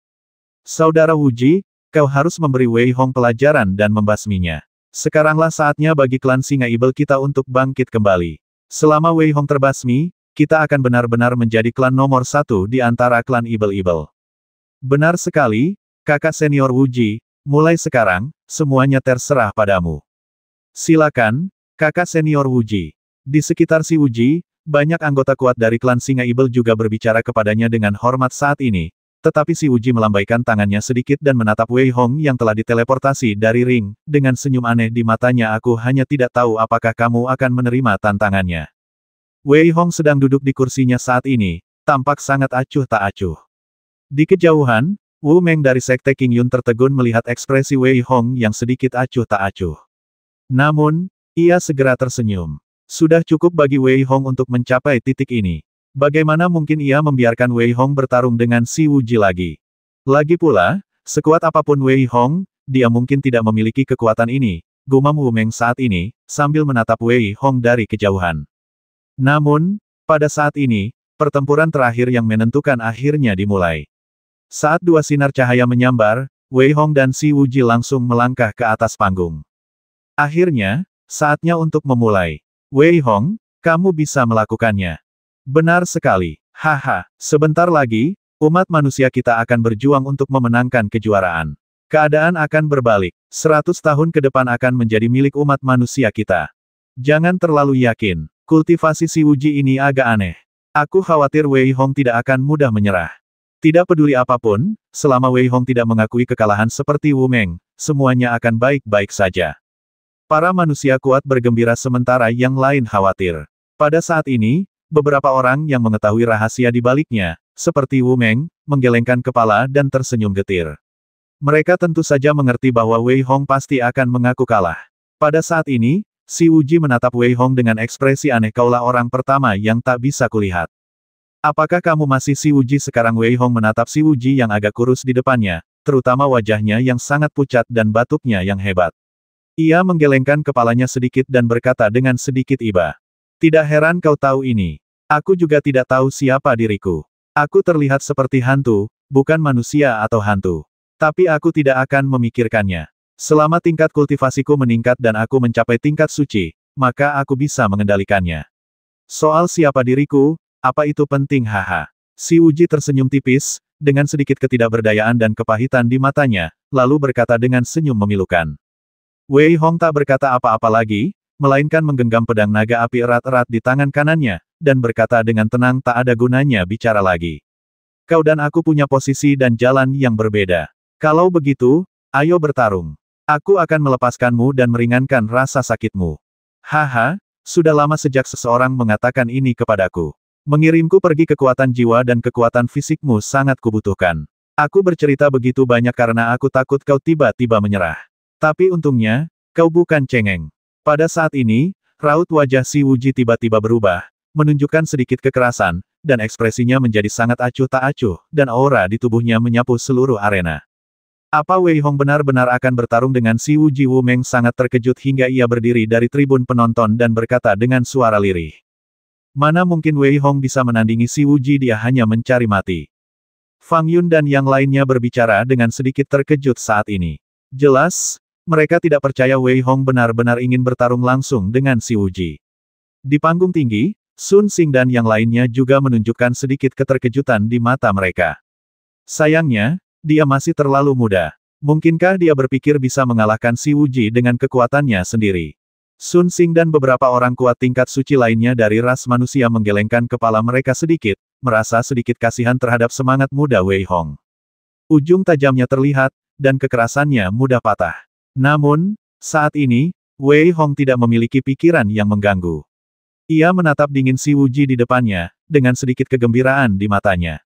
Saudara Wuji, kau harus memberi Wei Hong pelajaran dan membasminya. Sekaranglah saatnya bagi klan Singa Ibel kita untuk bangkit kembali. Selama Wei Hong terbasmi, kita akan benar-benar menjadi klan nomor 1 di antara klan Ibel-Ibel. Benar sekali, kakak senior Wuji, mulai sekarang, semuanya terserah padamu. Silakan, kakak senior Wuji. Di sekitar si Wuji, banyak anggota kuat dari klan Singa Ibel juga berbicara kepadanya dengan hormat saat ini, tetapi si Wuji melambaikan tangannya sedikit dan menatap Wei Hong yang telah diteleportasi dari ring, dengan senyum aneh di matanya. Aku hanya tidak tahu apakah kamu akan menerima tantangannya. Wei Hong sedang duduk di kursinya saat ini, tampak sangat acuh tak acuh. Di kejauhan, Wu Meng dari Sekte King Yun tertegun melihat ekspresi Wei Hong yang sedikit acuh tak acuh. Namun, ia segera tersenyum. Sudah cukup bagi Wei Hong untuk mencapai titik ini. Bagaimana mungkin ia membiarkan Wei Hong bertarung dengan si Wuji lagi? Lagi pula, sekuat apapun Wei Hong, dia mungkin tidak memiliki kekuatan ini, gumam Wu Meng saat ini, sambil menatap Wei Hong dari kejauhan. Namun, pada saat ini, pertempuran terakhir yang menentukan akhirnya dimulai. Saat 2 sinar cahaya menyambar, Wei Hong dan si Wuji langsung melangkah ke atas panggung. Akhirnya, saatnya untuk memulai. Wei Hong, kamu bisa melakukannya. Benar sekali. Haha, sebentar lagi, umat manusia kita akan berjuang untuk memenangkan kejuaraan. Keadaan akan berbalik. 100 tahun ke depan akan menjadi milik umat manusia kita. Jangan terlalu yakin. Kultivasi si Wuji ini agak aneh. Aku khawatir Wei Hong tidak akan mudah menyerah. Tidak peduli apapun, selama Wei Hong tidak mengakui kekalahan seperti Wu Meng, semuanya akan baik-baik saja. Para manusia kuat bergembira sementara yang lain khawatir. Pada saat ini, beberapa orang yang mengetahui rahasia di baliknya, seperti Wu Meng, menggelengkan kepala dan tersenyum getir. Mereka tentu saja mengerti bahwa Wei Hong pasti akan mengaku kalah. Pada saat ini, si Wuji menatap Wei Hong dengan ekspresi aneh. Kaulah orang pertama yang tak bisa kulihat. Apakah kamu masih si Wuji? Sekarang Wei Hong menatap si Wuji yang agak kurus di depannya, terutama wajahnya yang sangat pucat dan batuknya yang hebat. Ia menggelengkan kepalanya sedikit dan berkata dengan sedikit iba. Tidak heran kau tahu ini. Aku juga tidak tahu siapa diriku. Aku terlihat seperti hantu, bukan manusia atau hantu. Tapi aku tidak akan memikirkannya. Selama tingkat kultivasiku meningkat dan aku mencapai tingkat suci, maka aku bisa mengendalikannya. Soal siapa diriku, apa itu penting? Haha. Si Wuji tersenyum tipis, dengan sedikit ketidakberdayaan dan kepahitan di matanya, lalu berkata dengan senyum memilukan. Wei Hong tak berkata apa-apa lagi, melainkan menggenggam pedang naga api erat-erat di tangan kanannya, dan berkata dengan tenang, tak ada gunanya bicara lagi. Kau dan aku punya posisi dan jalan yang berbeda. Kalau begitu, ayo bertarung. Aku akan melepaskanmu dan meringankan rasa sakitmu. Haha, sudah lama sejak seseorang mengatakan ini kepadaku. Mengirimku pergi, kekuatan jiwa dan kekuatan fisikmu sangat kubutuhkan. Aku bercerita begitu banyak karena aku takut kau tiba-tiba menyerah. Tapi untungnya, kau bukan cengeng. Pada saat ini, raut wajah si Wuji tiba-tiba berubah, menunjukkan sedikit kekerasan, dan ekspresinya menjadi sangat acuh tak acuh, dan aura di tubuhnya menyapu seluruh arena. Apa Wei Hong benar-benar akan bertarung dengan si Wuji? Wu Meng sangat terkejut hingga ia berdiri dari tribun penonton dan berkata dengan suara lirih. Mana mungkin Wei Hong bisa menandingi si Wuji, dia hanya mencari mati. Fang Yun dan yang lainnya berbicara dengan sedikit terkejut saat ini. Jelas, mereka tidak percaya Wei Hong benar-benar ingin bertarung langsung dengan si Wuji. Di panggung tinggi, Sun Xing dan yang lainnya juga menunjukkan sedikit keterkejutan di mata mereka. Sayangnya, dia masih terlalu muda. Mungkinkah dia berpikir bisa mengalahkan si Wuji dengan kekuatannya sendiri? Sun Xing dan beberapa orang kuat tingkat suci lainnya dari ras manusia menggelengkan kepala mereka sedikit, merasa sedikit kasihan terhadap semangat muda Wei Hong. Ujung tajamnya terlihat, dan kekerasannya mudah patah. Namun, saat ini, Wei Hong tidak memiliki pikiran yang mengganggu. Ia menatap dingin si Wuji di depannya, dengan sedikit kegembiraan di matanya.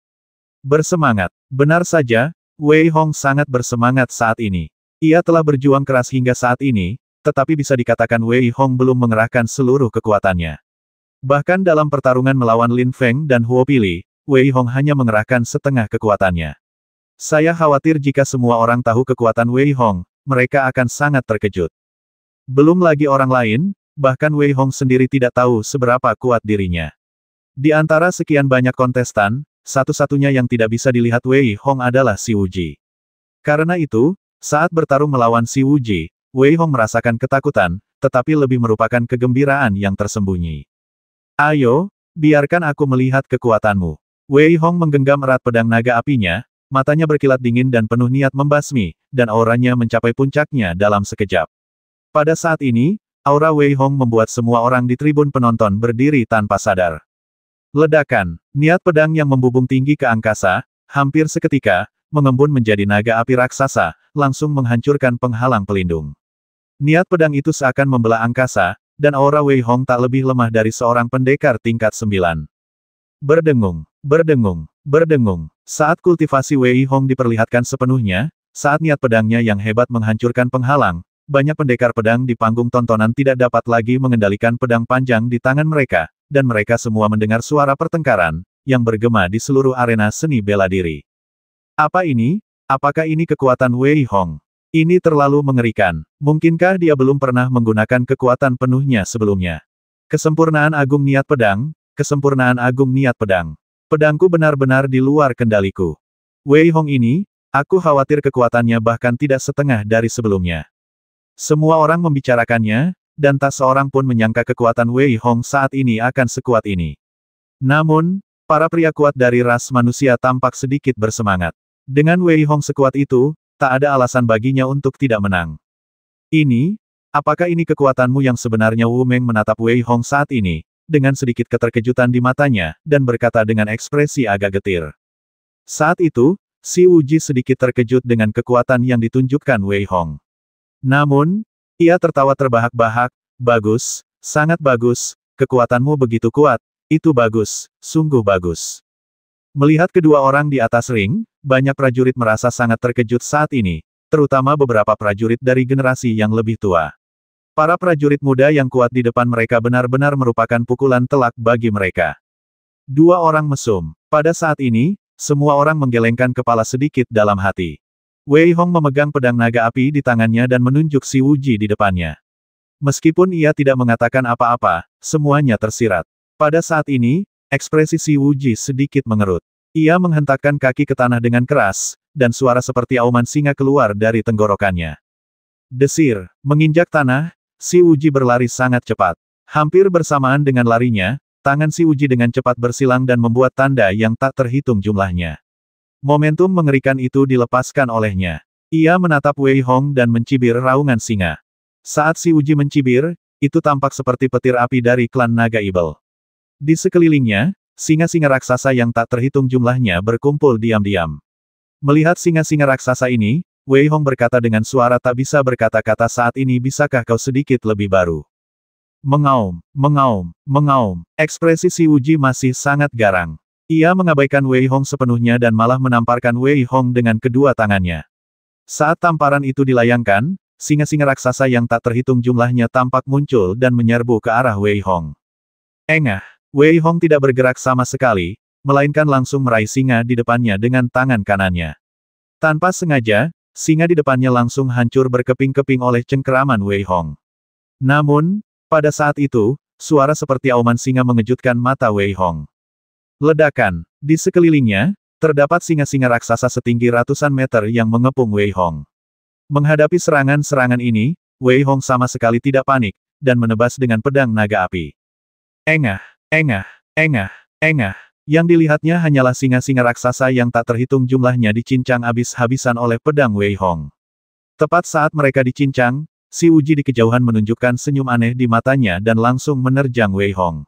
Bersemangat. Benar saja, Wei Hong sangat bersemangat saat ini. Ia telah berjuang keras hingga saat ini, tetapi bisa dikatakan Wei Hong belum mengerahkan seluruh kekuatannya. Bahkan dalam pertarungan melawan Lin Feng dan Huo Pili, Wei Hong hanya mengerahkan setengah kekuatannya. Saya khawatir jika semua orang tahu kekuatan Wei Hong, mereka akan sangat terkejut. Belum lagi orang lain, bahkan Wei Hong sendiri tidak tahu seberapa kuat dirinya. Di antara sekian banyak kontestan, satu-satunya yang tidak bisa dilihat Wei Hong adalah si Wuji. Karena itu, saat bertarung melawan si Wuji, Wei Hong merasakan ketakutan, tetapi lebih merupakan kegembiraan yang tersembunyi. Ayo, biarkan aku melihat kekuatanmu. Wei Hong menggenggam erat pedang naga apinya, matanya berkilat dingin dan penuh niat membasmi, dan auranya mencapai puncaknya dalam sekejap. Pada saat ini, aura Wei Hong membuat semua orang di tribun penonton berdiri tanpa sadar. Ledakan, niat pedang yang membubung tinggi ke angkasa, hampir seketika, mengembun menjadi naga api raksasa, langsung menghancurkan penghalang pelindung. Niat pedang itu seakan membelah angkasa, dan aura Wei Hong tak lebih lemah dari seorang pendekar tingkat 9. Berdengung, berdengung, berdengung. Saat kultivasi Wei Hong diperlihatkan sepenuhnya, saat niat pedangnya yang hebat menghancurkan penghalang, banyak pendekar pedang di panggung tontonan tidak dapat lagi mengendalikan pedang panjang di tangan mereka, dan mereka semua mendengar suara pertengkaran, yang bergema di seluruh arena seni bela diri. Apa ini? Apakah ini kekuatan Wei Hong? Ini terlalu mengerikan. Mungkinkah dia belum pernah menggunakan kekuatan penuhnya sebelumnya? Kesempurnaan agung niat pedang, kesempurnaan agung niat pedang. Pedangku benar-benar di luar kendaliku. Wei Hong ini, aku khawatir kekuatannya bahkan tidak setengah dari sebelumnya. Semua orang membicarakannya, dan tak seorang pun menyangka kekuatan Wei Hong saat ini akan sekuat ini. Namun, para pria kuat dari ras manusia tampak sedikit bersemangat. Dengan Wei Hong sekuat itu, tak ada alasan baginya untuk tidak menang. Apakah ini kekuatanmu yang sebenarnya? Wu Meng menatap Wei Hong saat ini, dengan sedikit keterkejutan di matanya, dan berkata dengan ekspresi agak getir. Saat itu, si Wuji sedikit terkejut dengan kekuatan yang ditunjukkan Wei Hong. Namun, ia tertawa terbahak-bahak, bagus, sangat bagus, kekuatanmu begitu kuat, itu bagus, sungguh bagus. Melihat kedua orang di atas ring, banyak prajurit merasa sangat terkejut saat ini, terutama beberapa prajurit dari generasi yang lebih tua. Para prajurit muda yang kuat di depan mereka benar-benar merupakan pukulan telak bagi mereka. Dua orang mesum. Pada saat ini, semua orang menggelengkan kepala sedikit dalam hati. Wei Hong memegang pedang naga api di tangannya dan menunjuk si Wuji di depannya. Meskipun ia tidak mengatakan apa-apa, semuanya tersirat. Pada saat ini, ekspresi si Wuji sedikit mengerut. Ia menghentakkan kaki ke tanah dengan keras, dan suara seperti auman singa keluar dari tenggorokannya. Desir, menginjak tanah, si Wuji berlari sangat cepat. Hampir bersamaan dengan larinya, tangan si Wuji dengan cepat bersilang dan membuat tanda yang tak terhitung jumlahnya. Momentum mengerikan itu dilepaskan olehnya. Ia menatap Wei Hong dan mencibir raungan singa. Saat si Wuji mencibir, itu tampak seperti petir api dari klan naga ibel. Di sekelilingnya, singa-singa raksasa yang tak terhitung jumlahnya berkumpul diam-diam. Melihat singa-singa raksasa ini, Wei Hong berkata dengan suara tak bisa berkata-kata, saat ini bisakah kau sedikit lebih baru? Mengaum, mengaum, mengaum. Ekspresi si Wuji masih sangat garang. Ia mengabaikan Wei Hong sepenuhnya dan malah menamparkan Wei Hong dengan kedua tangannya. Saat tamparan itu dilayangkan, singa-singa raksasa yang tak terhitung jumlahnya tampak muncul dan menyerbu ke arah Wei Hong. Engah, Wei Hong tidak bergerak sama sekali, melainkan langsung meraih singa di depannya dengan tangan kanannya. Tanpa sengaja, singa di depannya langsung hancur berkeping-keping oleh cengkeraman Wei Hong. Namun, pada saat itu, suara seperti auman singa mengejutkan mata Wei Hong. Ledakan. Di sekelilingnya, terdapat singa-singa raksasa setinggi ratusan meter yang mengepung Wei Hong. Menghadapi serangan-serangan ini, Wei Hong sama sekali tidak panik, dan menebas dengan pedang naga api. Engah, engah, engah, engah. Yang dilihatnya hanyalah singa-singa raksasa yang tak terhitung jumlahnya dicincang habis-habisan oleh pedang Wei Hong. Tepat saat mereka dicincang, si Wuji di kejauhan menunjukkan senyum aneh di matanya dan langsung menerjang Wei Hong.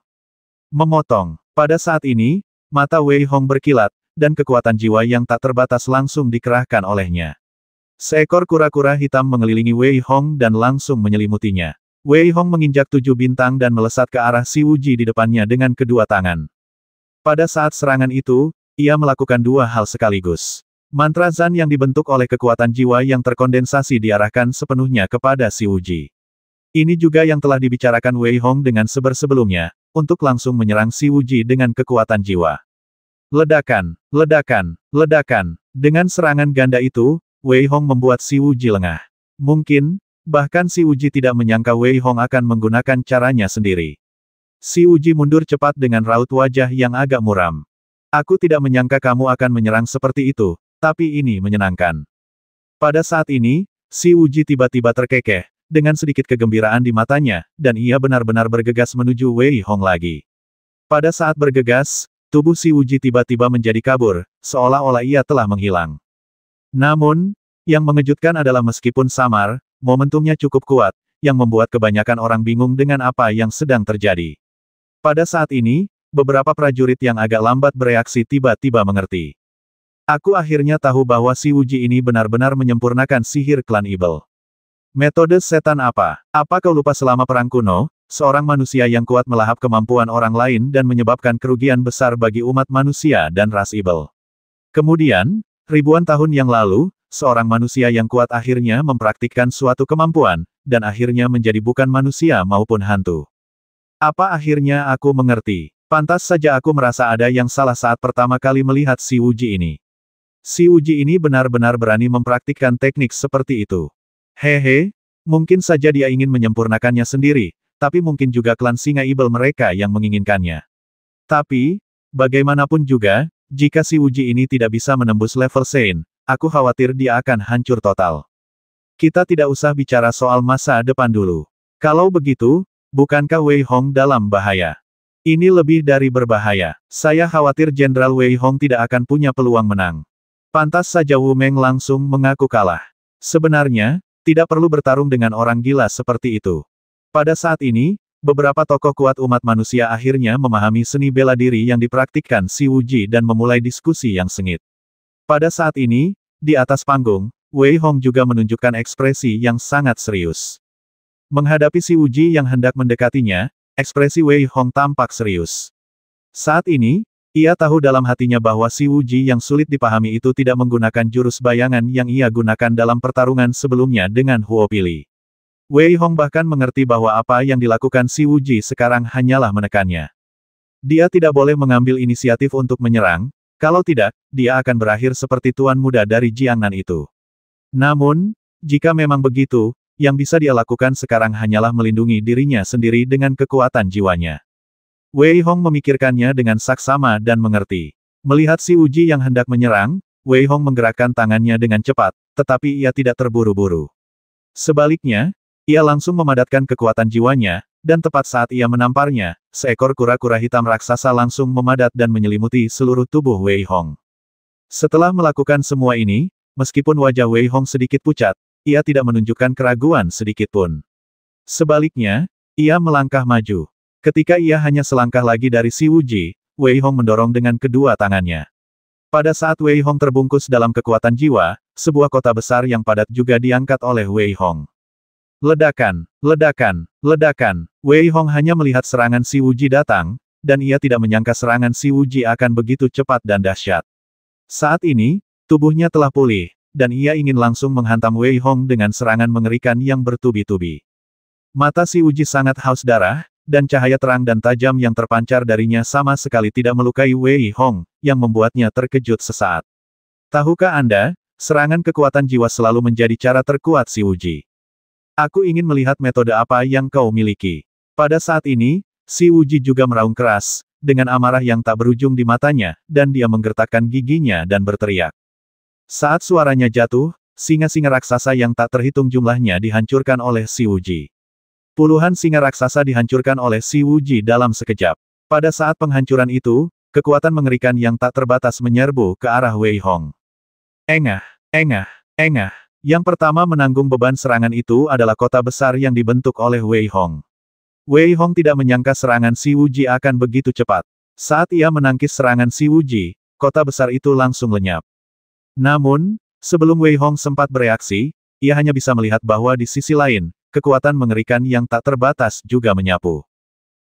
Memotong. Pada saat ini, mata Wei Hong berkilat, dan kekuatan jiwa yang tak terbatas langsung dikerahkan olehnya. Seekor kura-kura hitam mengelilingi Wei Hong dan langsung menyelimutinya. Wei Hong menginjak 7 bintang dan melesat ke arah si Wuji di depannya dengan kedua tangan. Pada saat serangan itu, ia melakukan dua hal sekaligus. Mantra Zan yang dibentuk oleh kekuatan jiwa yang terkondensasi diarahkan sepenuhnya kepada si Wuji. Ini juga yang telah dibicarakan Wei Hong dengan sebelumnya, untuk langsung menyerang si Wuji dengan kekuatan jiwa. Ledakan, ledakan, ledakan. Dengan serangan ganda itu, Wei Hong membuat si Wuji lengah. Mungkin, bahkan si Wuji tidak menyangka Wei Hong akan menggunakan caranya sendiri. Si Wuji mundur cepat dengan raut wajah yang agak muram. Aku tidak menyangka kamu akan menyerang seperti itu, tapi ini menyenangkan. Pada saat ini, si Wuji tiba-tiba terkekeh, dengan sedikit kegembiraan di matanya, dan ia benar-benar bergegas menuju Wei Hong lagi. Pada saat bergegas, tubuh si Wuji tiba-tiba menjadi kabur, seolah-olah ia telah menghilang. Namun, yang mengejutkan adalah meskipun samar, momentumnya cukup kuat, yang membuat kebanyakan orang bingung dengan apa yang sedang terjadi. Pada saat ini, beberapa prajurit yang agak lambat bereaksi tiba-tiba mengerti. Aku akhirnya tahu bahwa si Wuji ini benar-benar menyempurnakan sihir klan Ibel. Metode setan apa? Apa kau lupa selama perang kuno, seorang manusia yang kuat melahap kemampuan orang lain dan menyebabkan kerugian besar bagi umat manusia dan ras Ibel. Kemudian, ribuan tahun yang lalu, seorang manusia yang kuat akhirnya mempraktikkan suatu kemampuan, dan akhirnya menjadi bukan manusia maupun hantu. Apa akhirnya aku mengerti? Pantas saja aku merasa ada yang salah saat pertama kali melihat si Wuji ini. Si Wuji ini benar-benar berani mempraktikkan teknik seperti itu. Hehe, mungkin saja dia ingin menyempurnakannya sendiri, tapi mungkin juga klan singa Ibel mereka yang menginginkannya. Tapi, bagaimanapun juga, jika si Wuji ini tidak bisa menembus level Sein, aku khawatir dia akan hancur total. Kita tidak usah bicara soal masa depan dulu. Kalau begitu, bukankah Wei Hong dalam bahaya? Ini lebih dari berbahaya. Saya khawatir Jenderal Wei Hong tidak akan punya peluang menang. Pantas saja Wu Meng langsung mengaku kalah. Sebenarnya, tidak perlu bertarung dengan orang gila seperti itu. Pada saat ini, beberapa tokoh kuat umat manusia akhirnya memahami seni bela diri yang dipraktikkan si Wuji dan memulai diskusi yang sengit. Pada saat ini, di atas panggung, Wei Hong juga menunjukkan ekspresi yang sangat serius. Menghadapi si Wuji yang hendak mendekatinya, ekspresi Wei Hong tampak serius. Saat ini, ia tahu dalam hatinya bahwa si Wuji yang sulit dipahami itu tidak menggunakan jurus bayangan yang ia gunakan dalam pertarungan sebelumnya dengan Huo Pili. Wei Hong bahkan mengerti bahwa apa yang dilakukan si Wuji sekarang hanyalah menekannya. Dia tidak boleh mengambil inisiatif untuk menyerang, kalau tidak, dia akan berakhir seperti tuan muda dari Jiangnan itu. Namun, jika memang begitu, yang bisa dia lakukan sekarang hanyalah melindungi dirinya sendiri dengan kekuatan jiwanya. Wei Hong memikirkannya dengan saksama dan mengerti. Melihat si Wuji yang hendak menyerang, Wei Hong menggerakkan tangannya dengan cepat, tetapi ia tidak terburu-buru. Sebaliknya, ia langsung memadatkan kekuatan jiwanya, dan tepat saat ia menamparnya, seekor kura-kura hitam raksasa langsung memadat dan menyelimuti seluruh tubuh Wei Hong. Setelah melakukan semua ini, meskipun wajah Wei Hong sedikit pucat, ia tidak menunjukkan keraguan sedikitpun. Sebaliknya, ia melangkah maju. Ketika ia hanya selangkah lagi dari si Wuji, Wei Hong mendorong dengan kedua tangannya. Pada saat Wei Hong terbungkus dalam kekuatan jiwa, sebuah kota besar yang padat juga diangkat oleh Wei Hong. Ledakan, ledakan, ledakan. Wei Hong hanya melihat serangan si Wuji datang, dan ia tidak menyangka serangan si Wuji akan begitu cepat dan dahsyat. Saat ini, tubuhnya telah pulih, dan ia ingin langsung menghantam Wei Hong dengan serangan mengerikan yang bertubi-tubi. Mata si Wuji sangat haus darah, dan cahaya terang dan tajam yang terpancar darinya sama sekali tidak melukai Wei Hong, yang membuatnya terkejut sesaat. Tahukah Anda, Serangan kekuatan jiwa selalu menjadi cara terkuat Si Wuji. Aku ingin melihat metode apa yang kau miliki. Pada saat ini, Si Wuji juga meraung keras, dengan amarah yang tak berujung di matanya, dan dia menggertakkan giginya dan berteriak. Saat suaranya jatuh, singa-singa raksasa yang tak terhitung jumlahnya dihancurkan oleh Si Wuji. Puluhan singa raksasa dihancurkan oleh Si Wuji dalam sekejap. Pada saat penghancuran itu, kekuatan mengerikan yang tak terbatas menyerbu ke arah Wei Hong. Engah, engah, engah. Yang pertama menanggung beban serangan itu adalah kota besar yang dibentuk oleh Wei Hong. Wei Hong tidak menyangka serangan Si Wuji akan begitu cepat. Saat ia menangkis serangan Si Wuji, kota besar itu langsung lenyap. Namun, sebelum Wei Hong sempat bereaksi, ia hanya bisa melihat bahwa di sisi lain, kekuatan mengerikan yang tak terbatas juga menyapu.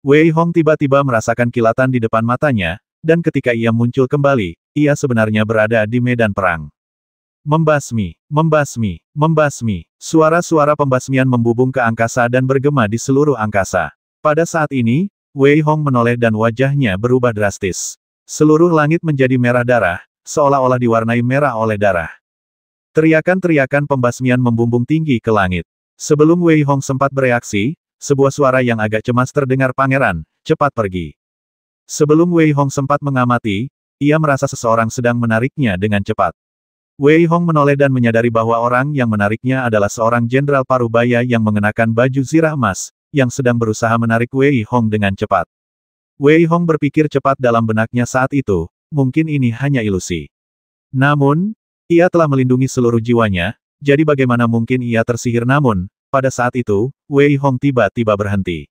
Wei Hong tiba-tiba merasakan kilatan di depan matanya, dan ketika ia muncul kembali, ia sebenarnya berada di medan perang. Membasmi, membasmi, membasmi. Suara-suara pembasmian membubung ke angkasa dan bergema di seluruh angkasa. Pada saat ini, Wei Hong menoleh dan wajahnya berubah drastis. Seluruh langit menjadi merah darah, seolah-olah diwarnai merah oleh darah. Teriakan-teriakan pembasmian membumbung tinggi ke langit. Sebelum Wei Hong sempat bereaksi, sebuah suara yang agak cemas terdengar, "Pangeran, cepat pergi." Sebelum Wei Hong sempat mengamati, ia merasa seseorang sedang menariknya dengan cepat. Wei Hong menoleh dan menyadari bahwa orang yang menariknya adalah seorang jenderal parubaya yang mengenakan baju zirah emas, yang sedang berusaha menarik Wei Hong dengan cepat. Wei Hong berpikir cepat dalam benaknya saat itu, mungkin ini hanya ilusi. Namun, ia telah melindungi seluruh jiwanya, jadi bagaimana mungkin ia tersihir? Namun, pada saat itu, Wei Hong tiba-tiba berhenti.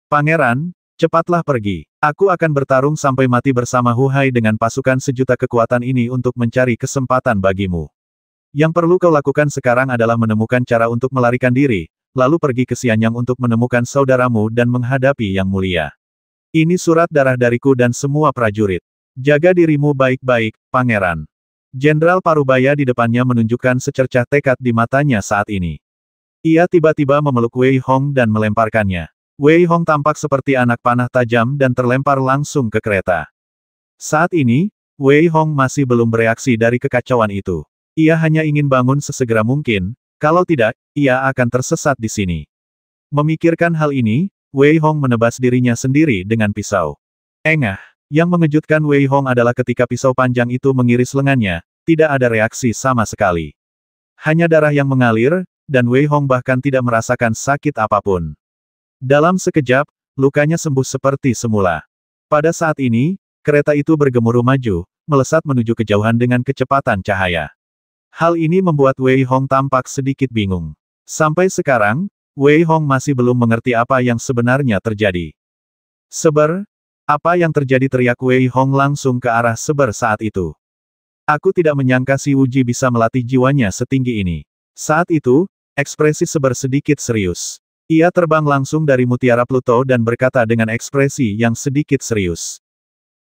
"Pangeran, cepatlah pergi. Aku akan bertarung sampai mati bersama Hu Hai dengan pasukan sejuta kekuatan ini untuk mencari kesempatan bagimu. Yang perlu kau lakukan sekarang adalah menemukan cara untuk melarikan diri, lalu pergi ke Xianyang untuk menemukan saudaramu dan menghadapi Yang Mulia. Ini surat darah dariku dan semua prajurit. Jaga dirimu baik-baik, Pangeran." Jenderal Parubaya di depannya menunjukkan secercah tekad di matanya saat ini. Ia tiba-tiba memeluk Wei Hong dan melemparkannya. Wei Hong tampak seperti anak panah tajam dan terlempar langsung ke kereta. Saat ini, Wei Hong masih belum bereaksi dari kekacauan itu. Ia hanya ingin bangun sesegera mungkin, kalau tidak, ia akan tersesat di sini. Memikirkan hal ini, Wei Hong menebas dirinya sendiri dengan pisau. Engah. Yang mengejutkan Wei Hong adalah ketika pisau panjang itu mengiris lengannya, tidak ada reaksi sama sekali. Hanya darah yang mengalir, dan Wei Hong bahkan tidak merasakan sakit apapun. Dalam sekejap, lukanya sembuh seperti semula. Pada saat ini, kereta itu bergemuruh maju, melesat menuju kejauhan dengan kecepatan cahaya. Hal ini membuat Wei Hong tampak sedikit bingung. Sampai sekarang, Wei Hong masih belum mengerti apa yang sebenarnya terjadi. "Seber, apa yang terjadi?" teriak Wei Hong langsung ke arah Seber saat itu. "Aku tidak menyangka Si Wuji bisa melatih jiwanya setinggi ini." Saat itu, ekspresi Seber sedikit serius. Ia terbang langsung dari mutiara Pluto dan berkata dengan ekspresi yang sedikit serius.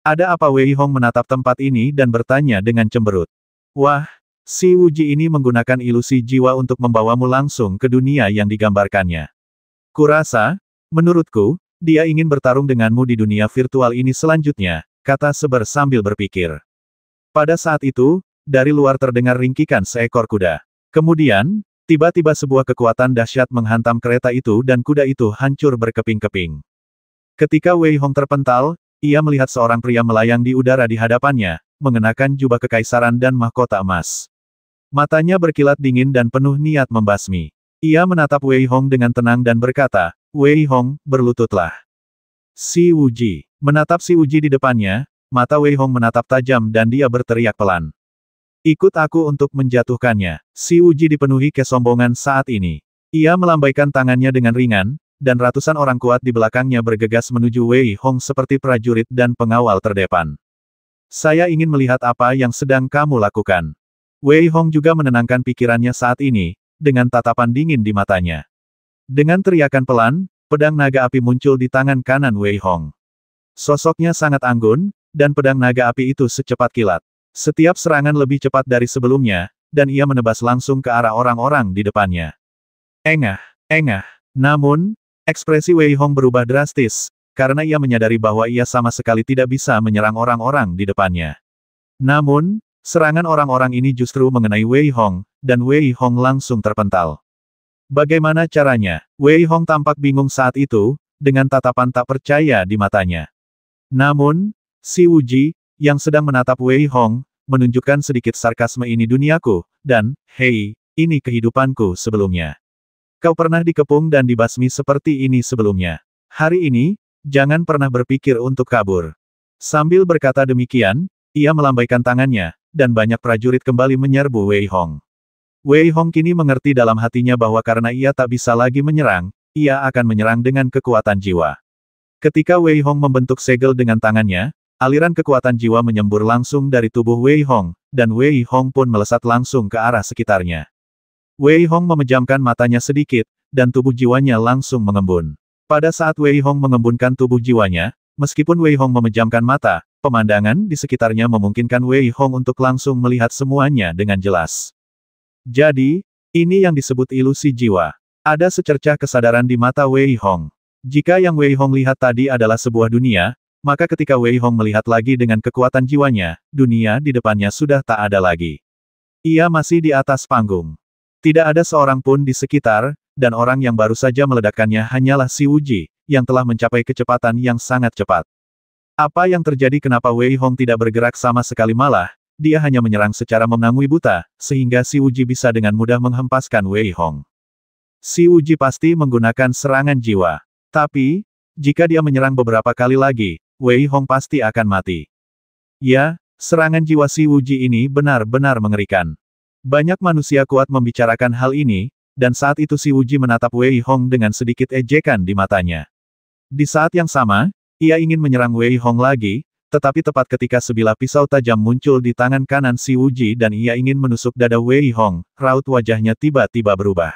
"Ada apa?" Wei Hong menatap tempat ini dan bertanya dengan cemberut. "Wah, Si Wuji ini menggunakan ilusi jiwa untuk membawamu langsung ke dunia yang digambarkannya. Kurasa, menurutku, dia ingin bertarung denganmu di dunia virtual ini selanjutnya," kata Seber sambil berpikir. Pada saat itu, dari luar terdengar ringkikan seekor kuda. Kemudian, tiba-tiba sebuah kekuatan dahsyat menghantam kereta itu dan kuda itu hancur berkeping-keping. Ketika Wei Hong terpental, ia melihat seorang pria melayang di udara di hadapannya, mengenakan jubah kekaisaran dan mahkota emas. Matanya berkilat dingin dan penuh niat membasmi. Ia menatap Wei Hong dengan tenang dan berkata, "Wei Hong, berlututlah." Si Wuji menatap Si Wuji di depannya, mata Wei Hong menatap tajam dan dia berteriak pelan. "Ikut aku untuk menjatuhkannya." Si Wuji dipenuhi kesombongan saat ini. Ia melambaikan tangannya dengan ringan, dan ratusan orang kuat di belakangnya bergegas menuju Wei Hong seperti prajurit dan pengawal terdepan. "Saya ingin melihat apa yang sedang kamu lakukan." Wei Hong juga menenangkan pikirannya saat ini, dengan tatapan dingin di matanya. Dengan teriakan pelan, pedang naga api muncul di tangan kanan Wei Hong. Sosoknya sangat anggun, dan pedang naga api itu secepat kilat. Setiap serangan lebih cepat dari sebelumnya, dan ia menebas langsung ke arah orang-orang di depannya. Engah, engah. Namun, ekspresi Wei Hong berubah drastis, karena ia menyadari bahwa ia sama sekali tidak bisa menyerang orang-orang di depannya. Namun, Serangan orang-orang ini justru mengenai Wei Hong, dan Wei Hong langsung terpental. Bagaimana caranya? Wei Hong tampak bingung saat itu, dengan tatapan tak percaya di matanya. Namun, si Wuji, yang sedang menatap Wei Hong, menunjukkan sedikit sarkasme. Ini duniaku, dan, hei, ini kehidupanku sebelumnya. Kau pernah dikepung dan dibasmi seperti ini sebelumnya. Hari ini, jangan pernah berpikir untuk kabur. Sambil berkata demikian, ia melambaikan tangannya, dan banyak prajurit kembali menyerbu Wei Hong. Wei Hong kini mengerti dalam hatinya bahwa karena ia tak bisa lagi menyerang, ia akan menyerang dengan kekuatan jiwa. Ketika Wei Hong membentuk segel dengan tangannya, aliran kekuatan jiwa menyembur langsung dari tubuh Wei Hong, dan Wei Hong pun melesat langsung ke arah sekitarnya. Wei Hong memejamkan matanya sedikit, dan tubuh jiwanya langsung mengembun. Pada saat Wei Hong mengembunkan tubuh jiwanya, meskipun Wei Hong memejamkan mata, pemandangan di sekitarnya memungkinkan Wei Hong untuk langsung melihat semuanya dengan jelas. Jadi, ini yang disebut ilusi jiwa. Ada secercah kesadaran di mata Wei Hong. Jika yang Wei Hong lihat tadi adalah sebuah dunia, maka ketika Wei Hong melihat lagi dengan kekuatan jiwanya, dunia di depannya sudah tak ada lagi. Ia masih di atas panggung. Tidak ada seorang pun di sekitar, dan orang yang baru saja meledakkannya hanyalah si Wuji, yang telah mencapai kecepatan yang sangat cepat. Apa yang terjadi? Kenapa Wei Hong tidak bergerak sama sekali, malah, dia hanya menyerang secara menangui buta, sehingga si Wuji bisa dengan mudah menghempaskan Wei Hong. Si Wuji pasti menggunakan serangan jiwa. Tapi, jika dia menyerang beberapa kali lagi, Wei Hong pasti akan mati. Ya, serangan jiwa si Wuji ini benar-benar mengerikan. Banyak manusia kuat membicarakan hal ini, dan saat itu si Wuji menatap Wei Hong dengan sedikit ejekan di matanya. Di saat yang sama, ia ingin menyerang Wei Hong lagi, tetapi tepat ketika sebilah pisau tajam muncul di tangan kanan si Wuji dan ia ingin menusuk dada Wei Hong, raut wajahnya tiba-tiba berubah.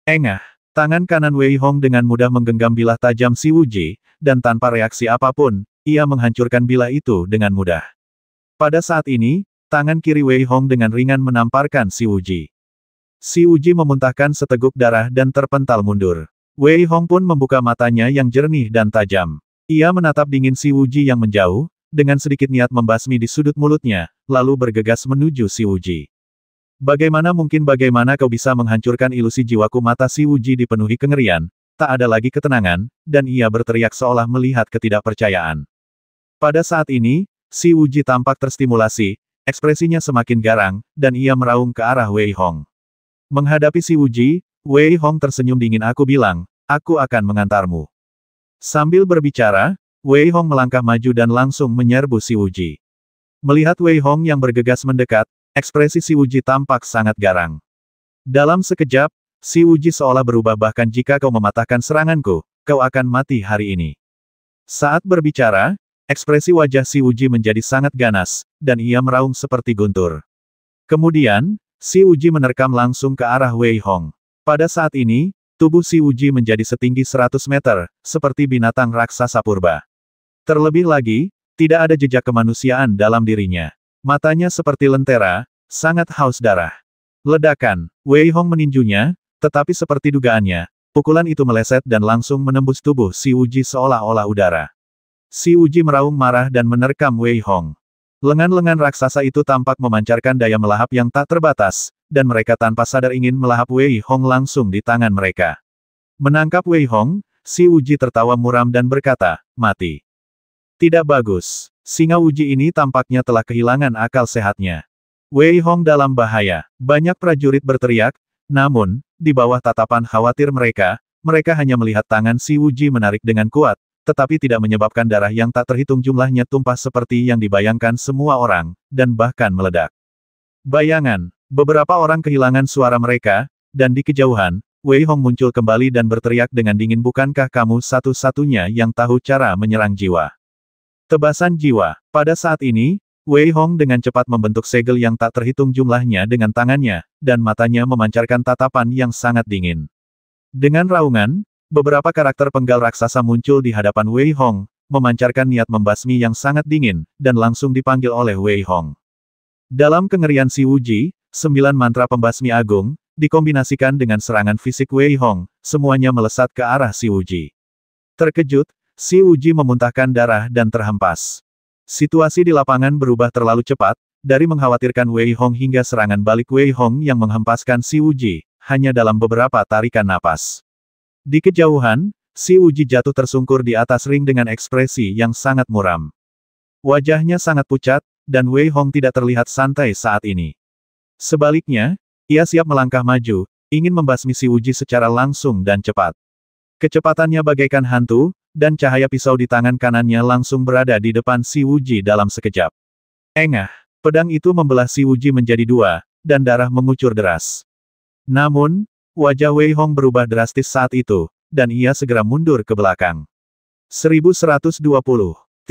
Engah, tangan kanan Wei Hong dengan mudah menggenggam bilah tajam si Wuji, dan tanpa reaksi apapun, ia menghancurkan bilah itu dengan mudah. Pada saat ini, tangan kiri Wei Hong dengan ringan menamparkan si Wuji. Si Wuji memuntahkan seteguk darah dan terpental mundur. Wei Hong pun membuka matanya yang jernih dan tajam. Ia menatap dingin si Wuji yang menjauh, dengan sedikit niat membasmi di sudut mulutnya, lalu bergegas menuju si Wuji. Bagaimana mungkin, bagaimana kau bisa menghancurkan ilusi jiwaku? Mata si Wuji dipenuhi kengerian, tak ada lagi ketenangan, dan ia berteriak seolah melihat ketidakpercayaan. Pada saat ini, si Wuji tampak terstimulasi, ekspresinya semakin garang, dan ia meraung ke arah Wei Hong. Menghadapi si Wuji, Wei Hong tersenyum dingin. Aku bilang, aku akan mengantarmu. Sambil berbicara, Wei Hong melangkah maju dan langsung menyerbu si Wuji. Melihat Wei Hong yang bergegas mendekat, ekspresi si Wuji tampak sangat garang. Dalam sekejap, si Wuji seolah berubah. Bahkan jika kau mematahkan seranganku, kau akan mati hari ini. Saat berbicara, ekspresi wajah si Wuji menjadi sangat ganas, dan ia meraung seperti guntur. Kemudian, si Wuji menerkam langsung ke arah Wei Hong. Pada saat ini, tubuh si Wuji menjadi setinggi 100 meter, seperti binatang raksasa purba. Terlebih lagi, tidak ada jejak kemanusiaan dalam dirinya. Matanya seperti lentera, sangat haus darah. Ledakan, Wei Hong meninjunya, tetapi seperti dugaannya, pukulan itu meleset dan langsung menembus tubuh si Wuji seolah-olah udara. Si Wuji meraung marah dan menerkam Wei Hong. Lengan-lengan raksasa itu tampak memancarkan daya melahap yang tak terbatas, dan mereka tanpa sadar ingin melahap Wei Hong langsung di tangan mereka. Menangkap Wei Hong, si Wuji tertawa muram dan berkata, mati. Tidak bagus. Singa Wuji ini tampaknya telah kehilangan akal sehatnya. Wei Hong dalam bahaya. Banyak prajurit berteriak, namun, di bawah tatapan khawatir mereka, mereka hanya melihat tangan si Wuji menarik dengan kuat, tetapi tidak menyebabkan darah yang tak terhitung jumlahnya tumpah seperti yang dibayangkan semua orang, dan bahkan meledak. Bayangan, beberapa orang kehilangan suara mereka, dan di kejauhan, Wei Hong muncul kembali dan berteriak dengan dingin, bukankah kamu satu-satunya yang tahu cara menyerang jiwa? Tebasan jiwa. Pada saat ini, Wei Hong dengan cepat membentuk segel yang tak terhitung jumlahnya dengan tangannya, dan matanya memancarkan tatapan yang sangat dingin. Dengan raungan, beberapa karakter penggal raksasa muncul di hadapan Wei Hong, memancarkan niat membasmi yang sangat dingin, dan langsung dipanggil oleh Wei Hong. Dalam kengerian si Wuji, 9 mantra pembasmi agung, dikombinasikan dengan serangan fisik Wei Hong, semuanya melesat ke arah si Wuji. Terkejut, si Wuji memuntahkan darah dan terhempas. Situasi di lapangan berubah terlalu cepat, dari mengkhawatirkan Wei Hong hingga serangan balik Wei Hong yang menghempaskan Si Wuji, hanya dalam beberapa tarikan napas. Di kejauhan, Si Wuji jatuh tersungkur di atas ring dengan ekspresi yang sangat muram. Wajahnya sangat pucat, dan Wei Hong tidak terlihat santai saat ini. Sebaliknya, ia siap melangkah maju, ingin membasmi Si Wuji secara langsung dan cepat. Kecepatannya bagaikan hantu, dan cahaya pisau di tangan kanannya langsung berada di depan Si Wuji dalam sekejap. Engah, pedang itu membelah Si Wuji menjadi dua, dan darah mengucur deras. Namun, wajah Wei Hong berubah drastis saat itu, dan ia segera mundur ke belakang. 1120